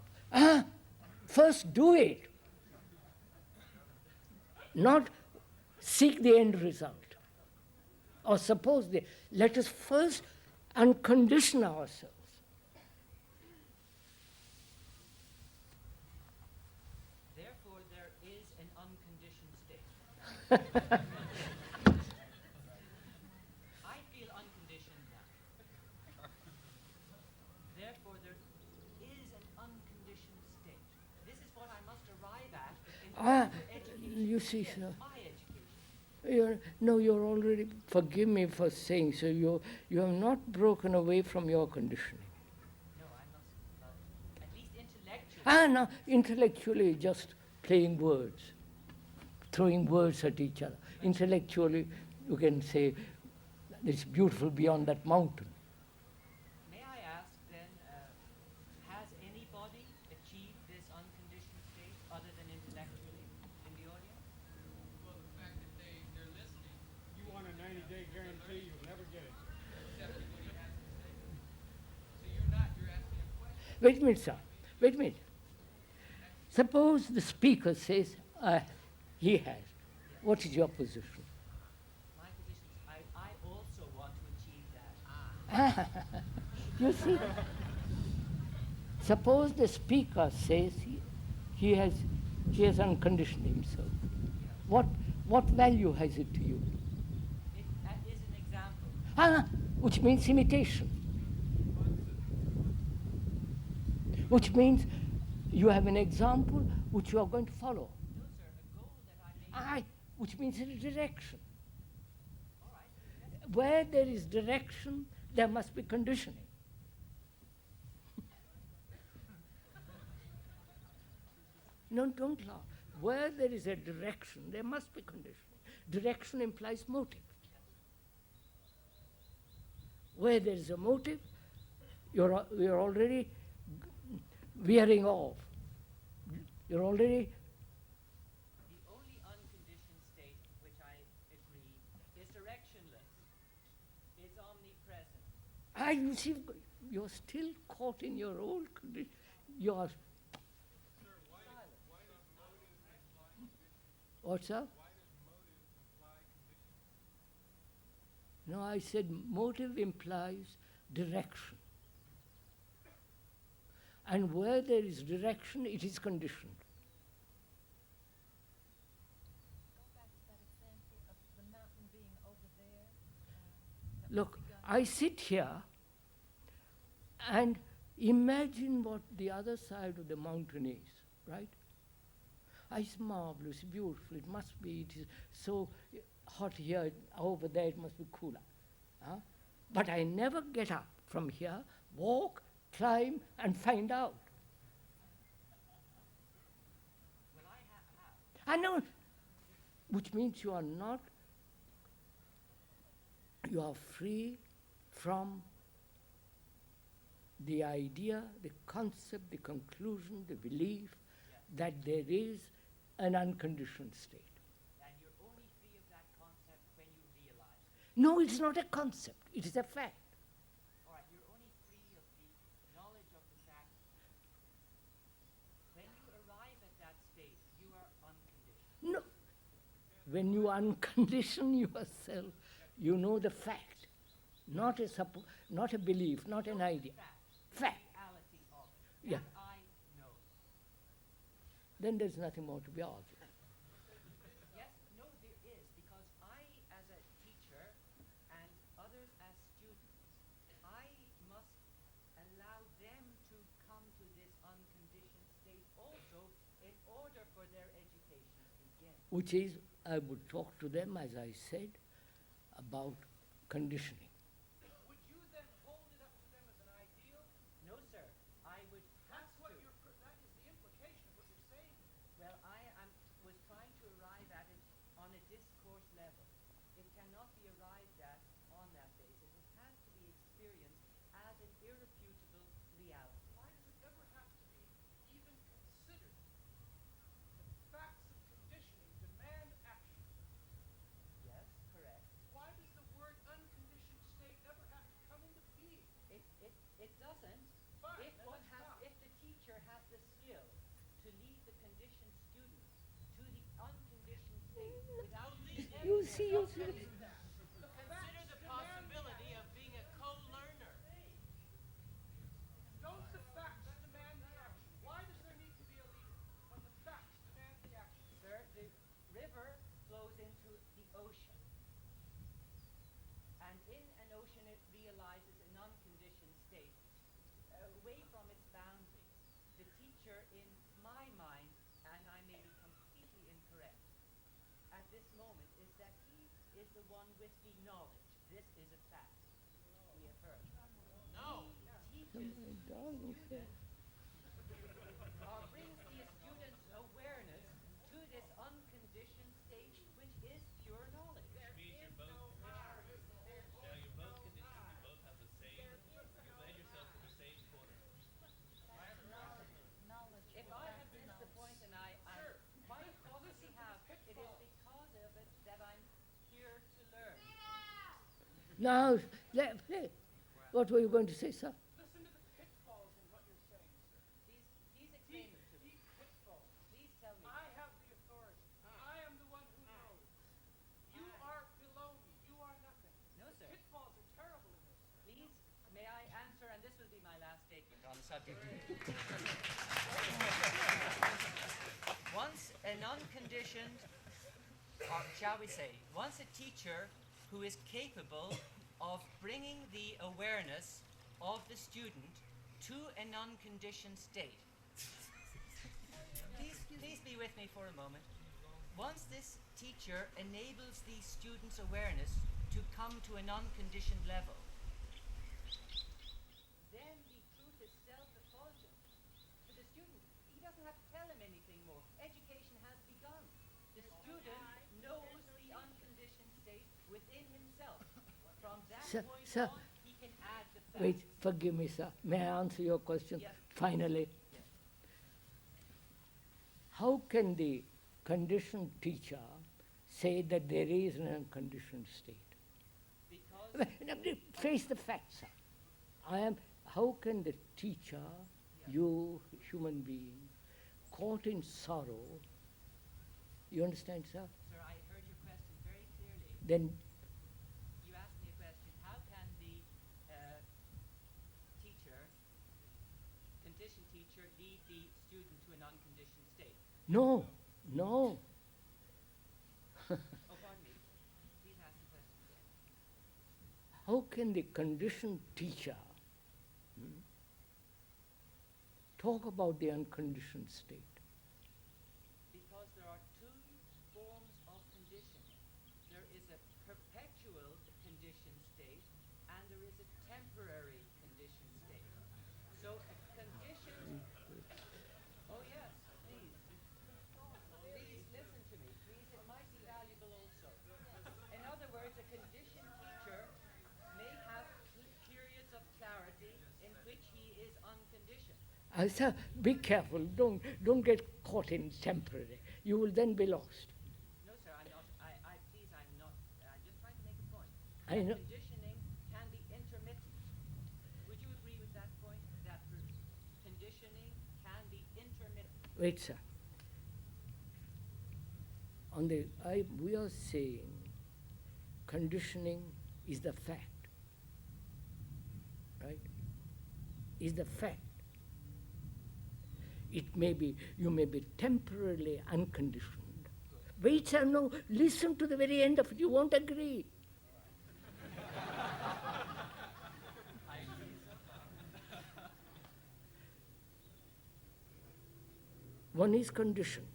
First do it. Not seek the end result. Or suppose let us first uncondition ourselves. Therefore, there is an unconditioned state. I feel unconditioned now. Therefore, there is an unconditioned state. This is what I must arrive at in education. You see, Yes, sir. my education. You're already, forgive me for saying so, you have not broken away from your conditioning. No, I must, at least intellectually. No, intellectually just playing words, throwing words at each other. Intellectually, you can say, it's beautiful beyond that mountain. May I ask then, has anybody achieved this unconditioned state other than intellectually in the audience? Well, the fact that they're listening, You want a 90-day guarantee, you'll never get it. accepting what he has to say. So you're asking a question. Wait a minute, sir. Wait a minute. Suppose the speaker says, he has. What is your position? My position is I also want to achieve that. You see? Suppose the speaker says he has unconditioned himself. What What value has it to you? It is an example. Which means imitation. Which means you have an example which you are going to follow. No, sir, a goal that I made. Which means a direction. All right. Where there is direction, there must be conditioning. No, don't laugh. Where there is a direction, there must be conditioning. Direction implies motive. Where there is a motive, you're already veering off. You're already. The only unconditioned state, which I agree, is directionless. It's omnipresent. You see, you're still caught in your old condition. You're. What's up? No, I said motive implies direction. And where there is direction, it is conditioned. Go back to that example of the mountain being over there. that Look, was begun. I sit here and imagine what the other side of the mountain is, right? It's marvelous, beautiful, it must be, it is so hot here, over there it must be cooler. But I never get up from here, walk, climb, and find out. Well, I have. I know, which means you are not, you are free from the idea, the concept, the conclusion, the belief that there is an unconditioned state. And you're only free of that concept when you realize it. No, it's not a concept, it is a fact. All right, you're only free of the knowledge of the fact. When you arrive at that state, you are unconditioned. No. When you uncondition yourself, you know the fact, not a belief, not an idea. Fact. Reality of it. Yeah. That I know. Then there's nothing more to be argued. Yes, no, there is, because I, as a teacher, and others as students, I must allow them to come to this unconditioned state also in order for their education to begin. Which is, I would talk to them, as I said, about conditioning. Would you then hold it up to them as an ideal? No, sir, I would have That's what to. that is the implication of what you're saying. Well, was trying to arrive at it on a discourse level. It cannot be arrived at on that basis. It has to be experienced as an irrefutable reality. Why does it ever have to be even considered? The facts of conditioning demand action. Yes, correct. Why does the word unconditioned state ever have to come into being? It doesn't. Fine, If then let's stop. if the teacher has the skill to lead the conditioned student to the unconditioned state without You see. consider the possibility of being a co-learner. Don't the facts demand the action? Why does there need to be a leader when the facts demand the action? Sir, the river flows into the ocean. And in an ocean it realizes an unconditioned state away from its boundaries. The teacher, in my mind, and I may be completely incorrect, at this moment is that he is the one with the knowledge. This is a fact. We have heard. No. He teaches brings the student's awareness to this unconditioned state, which is pure knowledge. There means is you're both no conditioned. R. Now you're both conditioned, you both have the same, you've led yourself to the same corner. Knowledge. If I have missed the point, and I quite possibly have, it is because of it that I'm here to learn. Now, what were you going to say, sir? Listen to the pitfalls in what you're saying, sir. Please explain it to me. Deep pitfalls. Please tell me. I have the authority. I am the one who knows. You are below me. You are nothing. No, The sir. pitfalls are terrible in this. Please, may I answer, and this will be my last statement on the subject. Once an unconditioned or shall we say, once a teacher who is capable of bringing the awareness of the student to an unconditioned state. Please be with me for a moment. Once this teacher enables the student's awareness to come to an unconditioned level, then the truth is self-effulgent. For the student, he doesn't have to tell him anything more. Education has begun. The student knows the unconditioned state within himself. From that point Sir, on, he can add the facts. wait, forgive me, sir. May I answer your question? Yes. Finally. Yes. How can the conditioned teacher say that there is an unconditioned state? Because Face the facts, sir. How can the teacher, you human being, caught in sorrow, you understand, sir? Sir, I heard your question very clearly. Then You asked me a question. How can the conditioned teacher, lead the student to an unconditioned state? no. Oh, pardon me. Please ask the question again. How can the conditioned teacher talk about the unconditioned state? Because there are two forms of conditioning. There is a perpetual conditioned state and there is a temporary conditioned state. So a conditioned... Oh yes, please. Please listen to me. Please, it might be valuable also. In other words, a conditioned teacher may have periods of clarity in which he is unconditioned. Sir, be careful. Don't get caught in temporary. You will then be lost. No, sir, I'm not. Please, I'm not. I'm just trying to make a point. I know. Conditioning can be intermittent. Would you agree with that point? That conditioning can be intermittent. Wait, sir. We are saying conditioning is the fact, right? Is the fact. You may be temporarily unconditioned. Wait, sir, no, listen to the very end of it. You won't agree. One is conditioned.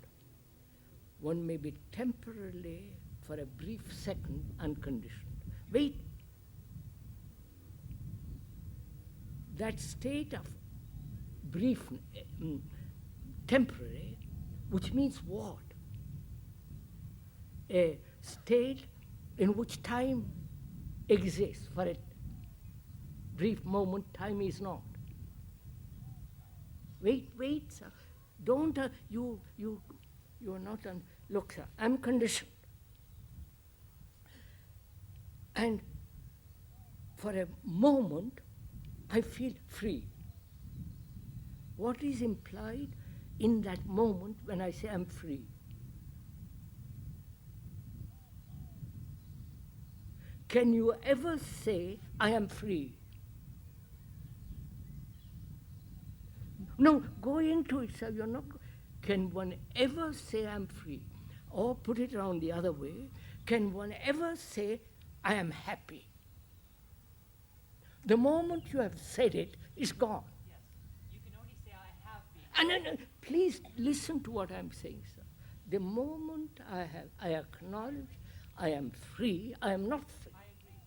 One may be temporarily, for a brief second, unconditioned. Wait. That state of brief, temporary, which means what? A state in which time exists. For a brief moment, time is not. Wait, sir. Don't, you are not on, look, sir, I'm conditioned. And for a moment, I feel free. What is implied in that moment when I say I'm free? Can you ever say, I am free? No, go into it, sir. You're not. Can one ever say I'm free? Or put it around the other way, can one ever say, I am happy? The moment you have said it, it's gone. Yes. You can only say I have been. And please listen to what I'm saying, sir. The moment I acknowledge I am free, I am not free. I agree.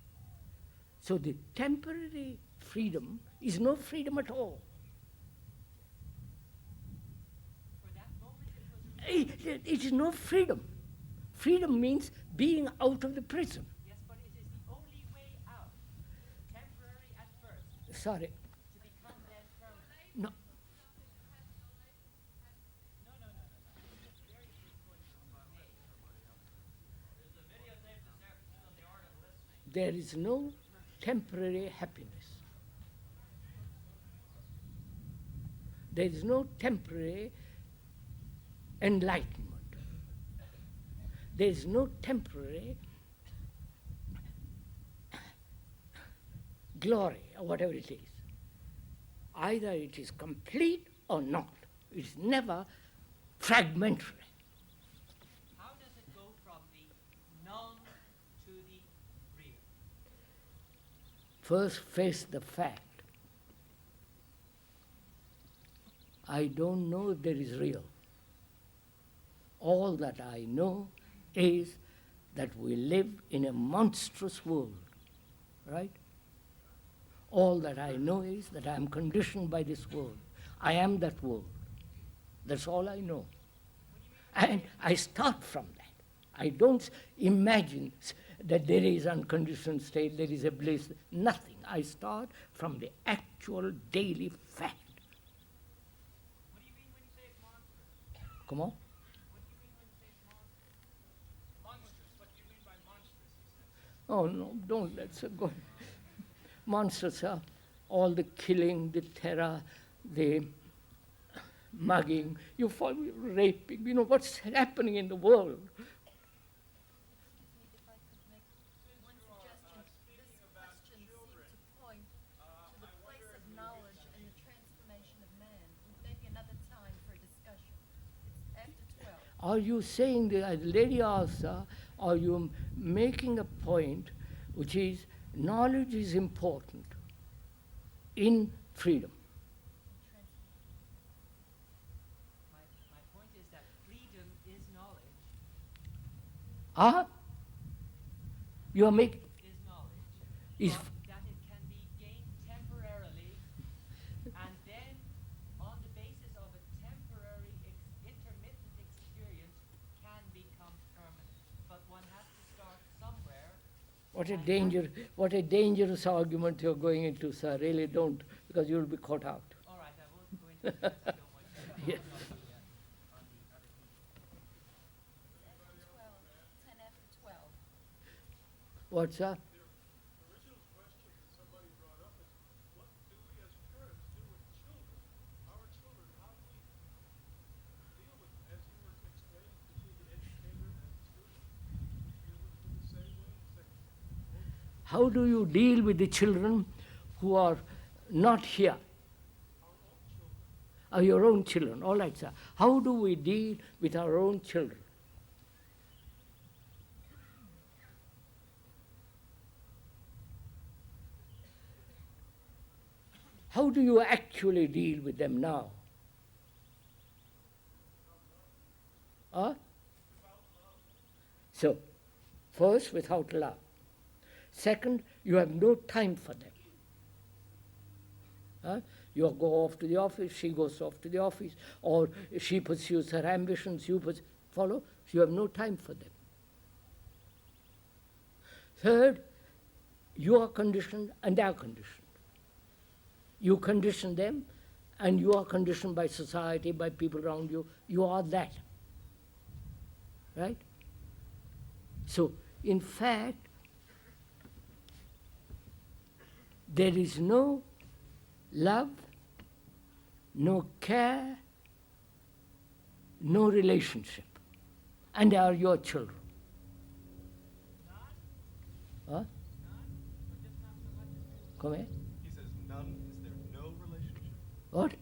So the temporary freedom is no freedom at all. For that moment, it was. It is no freedom. Freedom means being out of the prison. Yes, but it is the only way out. Temporary at first, Sorry. to become then permanent. No. No. This is a very good point you made. There's a videotape that's there on the art of listening. There is no temporary happiness. There is no temporary enlightenment. There is no temporary glory, or whatever it is. Either it is complete or not. It is never fragmentary. How does it go from the first face the fact. I don't know if there is real. All that I know is that we live in a monstrous world, right? All that I know is that I am conditioned by this world. I am that world. That's all I know. And I start from that. I don't imagine that there is unconditioned state, there is a bliss, nothing. I start from the actual daily fact. What do you mean when you say it's monstrous? Come on. What do you mean when you say it's monstrous? Monstrous. What do you mean by monstrous, he says? Oh no, don't, let's go. Monsters are all the killing, the terror, the mugging, raping, what's happening in the world. If I could make one suggestion, this question seemed to point to the place of knowledge and the transformation of man. Maybe another time for a discussion. It's after 12. Are you saying, the lady asked, are you making a point which is knowledge is important in freedom? My point is that freedom is knowledge. You are making, Is knowledge. is, But that it can be gained temporarily, and then on the basis of a temporary intermittent experience can become permanent. But one has to start somewhere. what a dangerous argument you're going into, sir. Really don't, because you'll be caught out. All right, I won't go into this. I don't want to Yeah. on the other people. After 12, 10 after 12. What, sir? The original question that somebody brought up is, what do we as parents do with children? Our children, how do we deal with them? As you were explaining between the educator and the student, deal with them in the same way? How do you deal with the children who are not here? Your own children, all right, sir. How do we deal with our own children? How do you actually deal with them now? So, first, without love. Second, you have no time for them. You go off to the office, she goes off to the office, or she pursues her ambitions, follow? You have no time for them. Third, you are conditioned and they are conditioned. You condition them, and you are conditioned by society, by people around you. You are that. Right? So, in fact, there is no love, no care, no relationship. And they are your children. Huh? Come here. He says none. Is there no relationship? What? He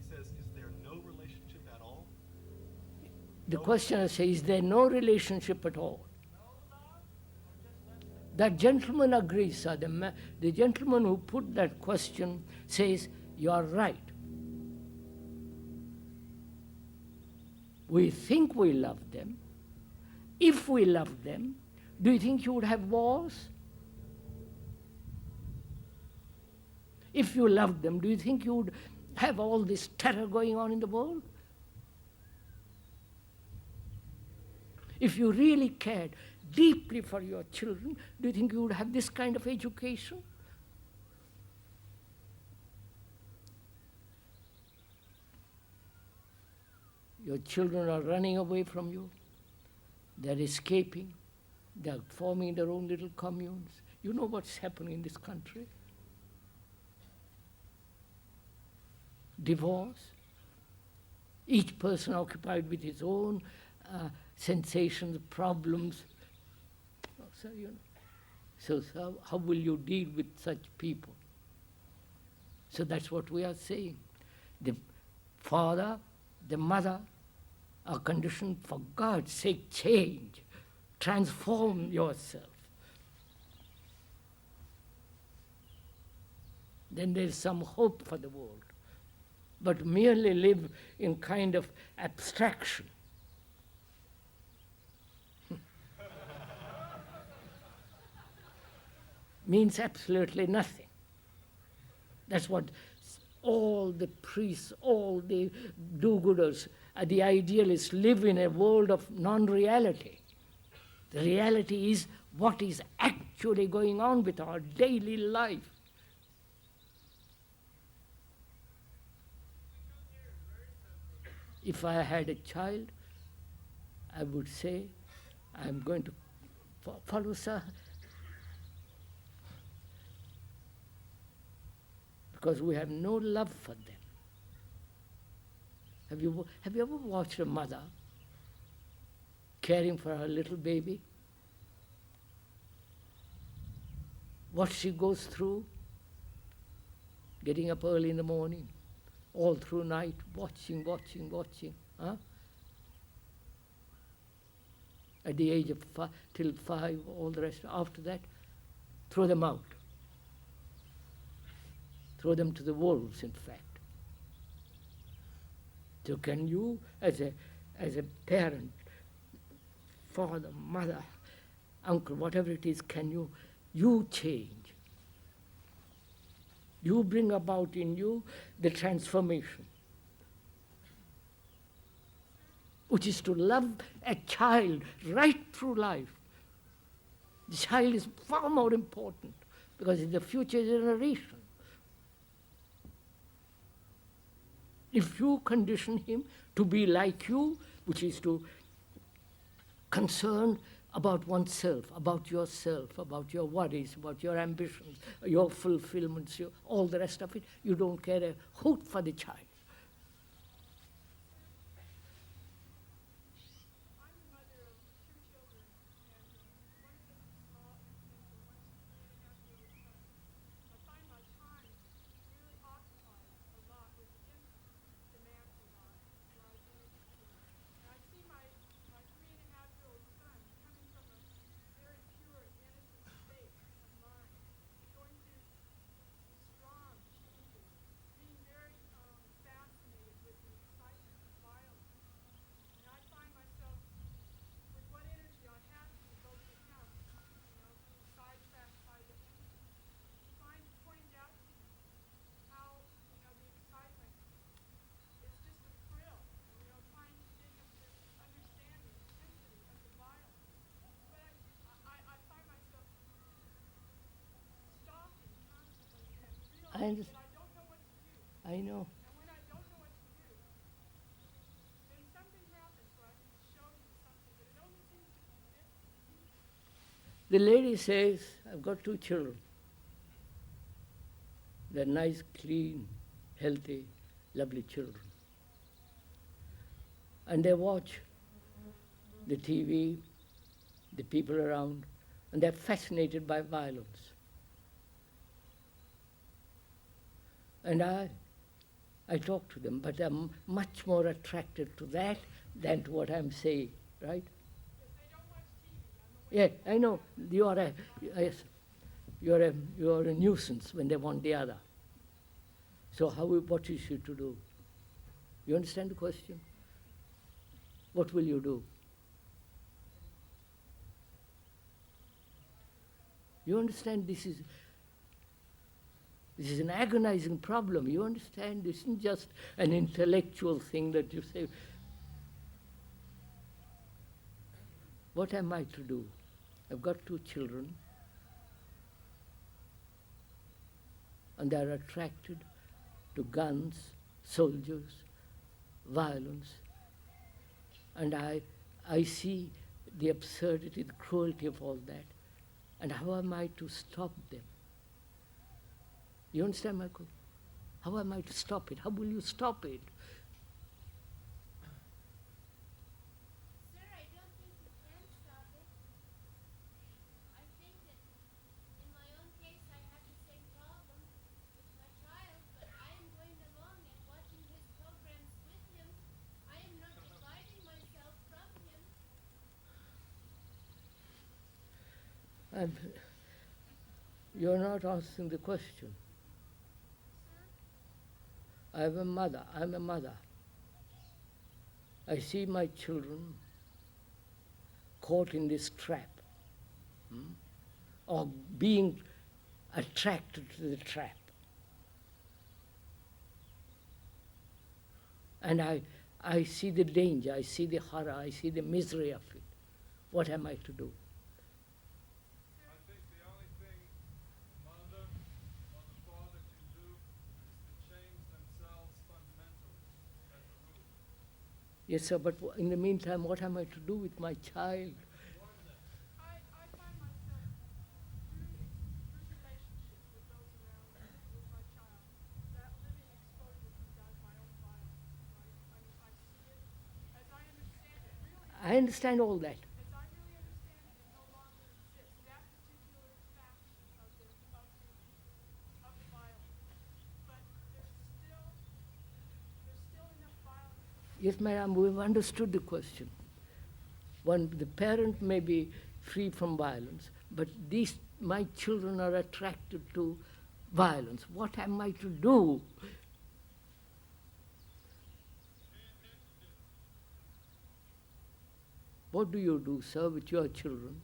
says, is there no relationship at all? The questioner says, is there no relationship at all? That gentleman agrees, sir. The gentleman who put that question says, you are right. We think we love them. If we love them, do you think you would have wars? If you loved them, do you think you would have all this terror going on in the world? If you really cared deeply for your children, do you think you would have this kind of education? Your children are running away from you. They're escaping. They're forming their own little communes. You know what's happening in this country? Divorce. Each person occupied with his own sensations, problems. So how will you deal with such people? So that's what we are saying. The father, the mother are conditioned, for God's sake, change, transform yourself. then there is some hope for the world. But merely live in kind of abstraction means absolutely nothing. That's what all the priests, all the do-gooders, the idealists live in a world of non-reality. The reality is what is actually going on with our daily life. If I had a child, I would say, I'm going to follow Sir, because we have no love for them. Have you ever watched a mother caring for her little baby? What she goes through, getting up early in the morning, all through night, watching. Huh? At the age of till 5, all the rest. After that, throw them out. Throw them to the wolves, in fact. So can you, as a parent, father, mother, uncle, whatever it is, can you change? You bring about in you the transformation, which is to love a child right through life. The child is far more important because it's the future generation. If you condition him to be like you, which is to concern about oneself, about yourself, about your worries, about your ambitions, your fulfillments, all the rest of it, you don't care a hoot for the child. I'm the mother of 2 children, and one of them is small, infant, and one's 3.5-year-old son. I find my time really occupied a lot with him, demands a lot, drives energy. And I see my 3.5-year-old son coming from a very pure and innocent state of mind, going through some strong changes, being very fascinated with the excitement of violence. And I find myself, with what energy I have to devote to him, being sidetracked by the enemy, pointing out to him how, the excitement is just a thrill, trying to get him to understand the intensity of the violence. But I find myself stalking constantly and realizing that I don't know what to do. I know. And when I don't know what to do, then something happens where I can show him something, but it only seems to convict me. The lady says, I've got 2 children. They're nice, clean, healthy, lovely children. And they watch the TV, the people around, and they're fascinated by violence. And I talk to them, but I'm much more attracted to that than to what I'm saying, right? Because they don't watch TV. I'm aware. Yeah, I know. You are a nuisance when they want the other. So what is she to do? You understand the question? What will you do? You understand this is an agonizing problem. You understand this isn't just an intellectual thing that you say, what am I to do? I've got 2 children, and they're attracted to guns, soldiers, violence. And I see the absurdity, the cruelty of all that. And how am I to stop them? You understand, Michael? How am I to stop it? How will you stop it? Sir, I don't think you can stop it. I think that in my own case I have the same problem with my child, but I am going along and watching his programs with him. I am not dividing myself from him. You're not answering the question. I'm a mother. I see my children caught in this trap, or being attracted to the trap. And I see the danger, I see the horror, I see the misery of it. What am I to do? I think the only thing mother or the father can do is to change themselves fundamentally at the root. Yes, sir, but in the meantime, what am I to do with my child? I find myself through relationships with those around me, with my child, that living exposure to my own violence, right? I mean, I see it, as I understand it, really, I understand all that. as I really understand it, it no longer exists. That particular faction of the violence. But there's still enough violence. Yes, madam, we've understood the question. The parent may be free from violence, but my children are attracted to violence. What am I to do? What do you do, sir, with your children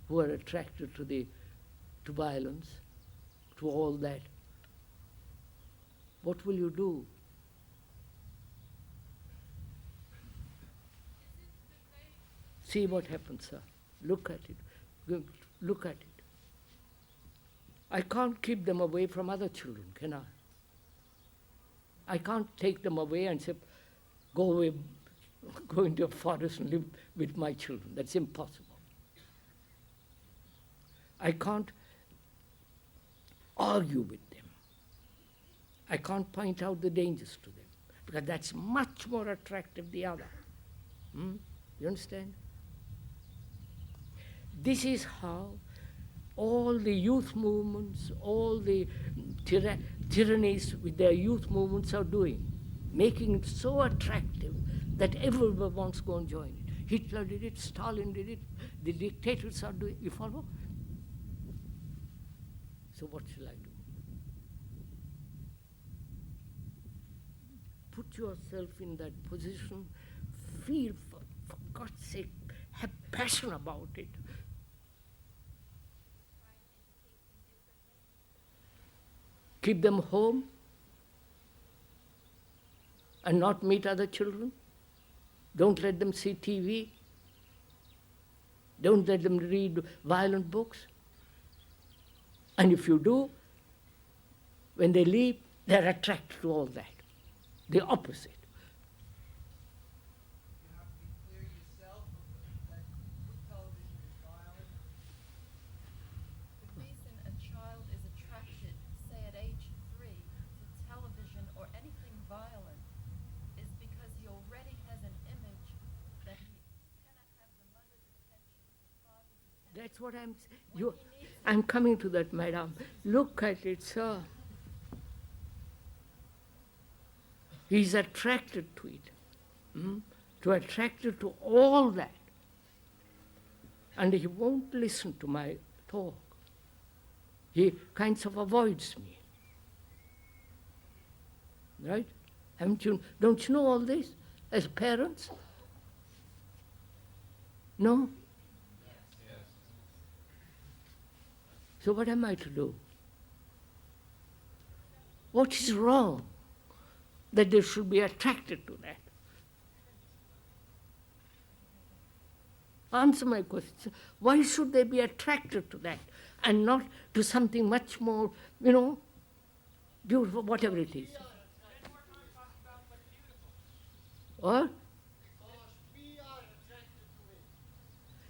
who are attracted to violence, to all that? What will you do? See what happens, sir. Look at it. Look at it. I can't keep them away from other children, can I? I can't take them away and say, go away, go into a forest and live with my children. That's impossible. I can't argue with them. I can't point out the dangers to them, because that's much more attractive the other. You understand? This is how all the youth movements, all the tyrannies with their youth movements are doing, making it so attractive that everyone wants to go and join it. Hitler did it, Stalin did it, the dictators are doing it. You follow? So what shall I do? Put yourself in that position, feel, for God's sake, have passion about it. Keep them home and not meet other children. Don't let them see TV. Don't let them read violent books. And if you do, when they leave, they're attracted to all that. The opposite. You have to be clear yourself that television is violent. The reason a child is attracted, say at age 3, to television or anything violent is because he already has an image that he cannot have the mother's attention, the father's attention. That's what I'm coming to that, madam. Look at it, sir. He's attracted to it, attracted to all that. And he won't listen to my talk. He kinds of avoids me. Right? Don't you know all this as parents? No? Yes. So what am I to do? What is wrong that they should be attracted to that? Answer my question. Why should they be attracted to that and not to something much more, beautiful, whatever it is? What? Because we are attracted to it.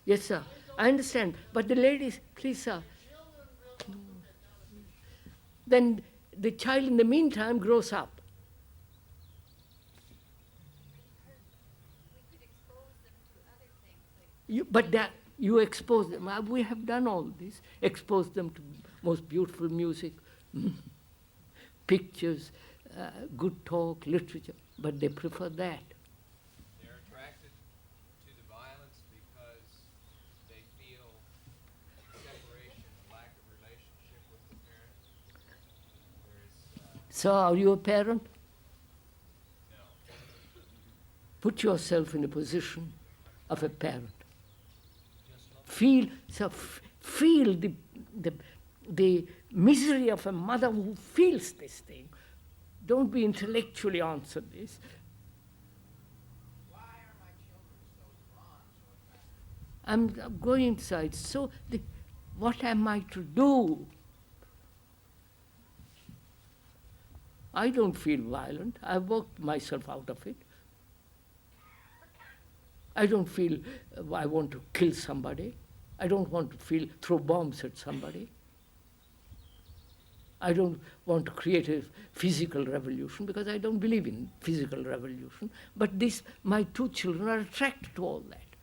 Yes, sir. I understand. But the ladies, please, sir. Children will not look at television. Then the child in the meantime grows up. We could expose them to other things like You expose them. We have done all this. Expose them to most beautiful music, pictures, good talk, literature. But they prefer that. They're attracted to the violence because they feel separation, a lack of relationship with the parents. There's So are you a parent? Put yourself in the position of a parent. Feel the misery of a mother who feels this thing. Don't be intellectually answer this. Why are my children so drawn so attracted? I'm going inside. So what am I to do? I don't feel violent. I've worked myself out of it. I don't feel I want to kill somebody. I don't want to throw bombs at somebody. I don't want to create a physical revolution because I don't believe in physical revolution. But my two children are attracted to all that.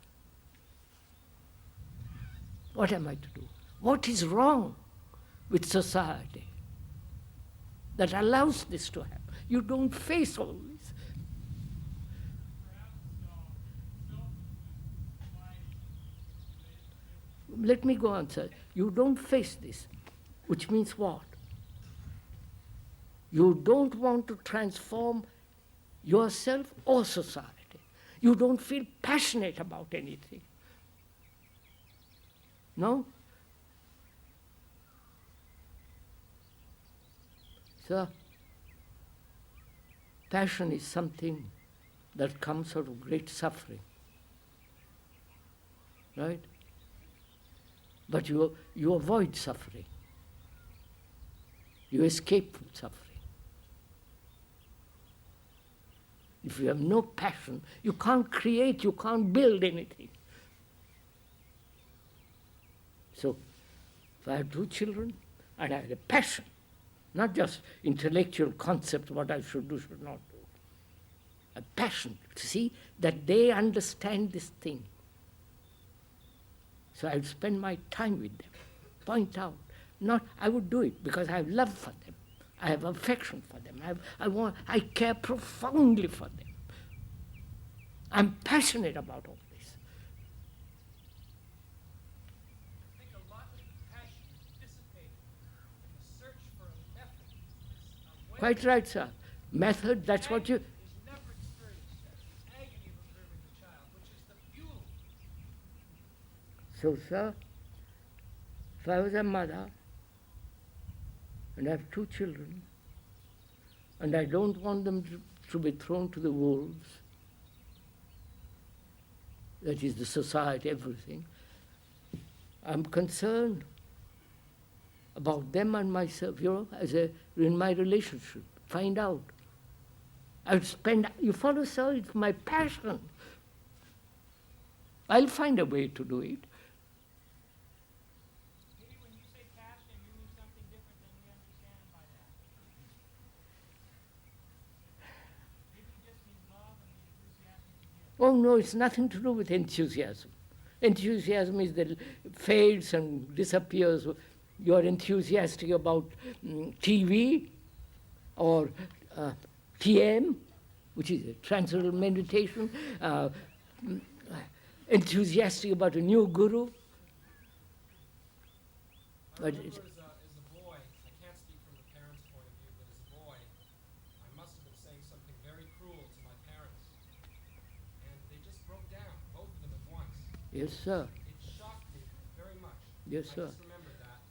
What am I to do? What is wrong with society that allows this to happen? You don't face all this. Let me go on, sir. You don't face this, which means what? You don't want to transform yourself or society. You don't feel passionate about anything. No? Sir, passion is something that comes out of great suffering. Right? But you avoid suffering. You escape from suffering. If you have no passion, you can't create, you can't build anything. So, if I have two children and I have a passion, not just intellectual concept what I should do, should not do. A passion to see that they understand this thing. So I would spend my time with them, point out. I would do it because I have love for them. I have affection for them. I care profoundly for them. I'm passionate about all this. I think a lot of passion is dissipated in the search for a method. A way Quite right, sir. Method, that's what you... is never experienced yet. The agony of observing the child, which is the fuel. So, sir, if I was a mother and I have two children and I don't want them to be thrown to the wolves, that is the society, everything, I'm concerned about them and myself, in my relationship. Find out. You follow, sir, it's my passion. I'll find a way to do it. Maybe when you say passion, you mean something different than we understand by that. Maybe you just mean love and the enthusiasm to give. Oh, no, it's nothing to do with enthusiasm. Enthusiasm is that fades and disappears. You're enthusiastic about TV or TM, which is a transcendental meditation, enthusiastic about a new guru. I remember as a boy, I can't speak from the parents' point of view, but as a boy, I must have been saying something very cruel to my parents. And they just broke down, both of them at once. Yes, sir. It shocked me very much. Yes, sir. I just remember that.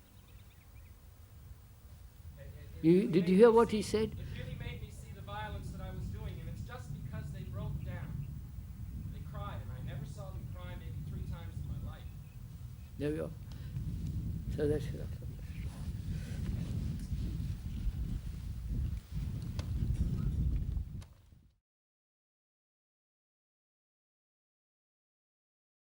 Did you hear what he said? It really made me see the violence that I was doing, and it's just because they broke down. They cried, and I never saw them cry maybe 3 times in my life. There we go. So that's it.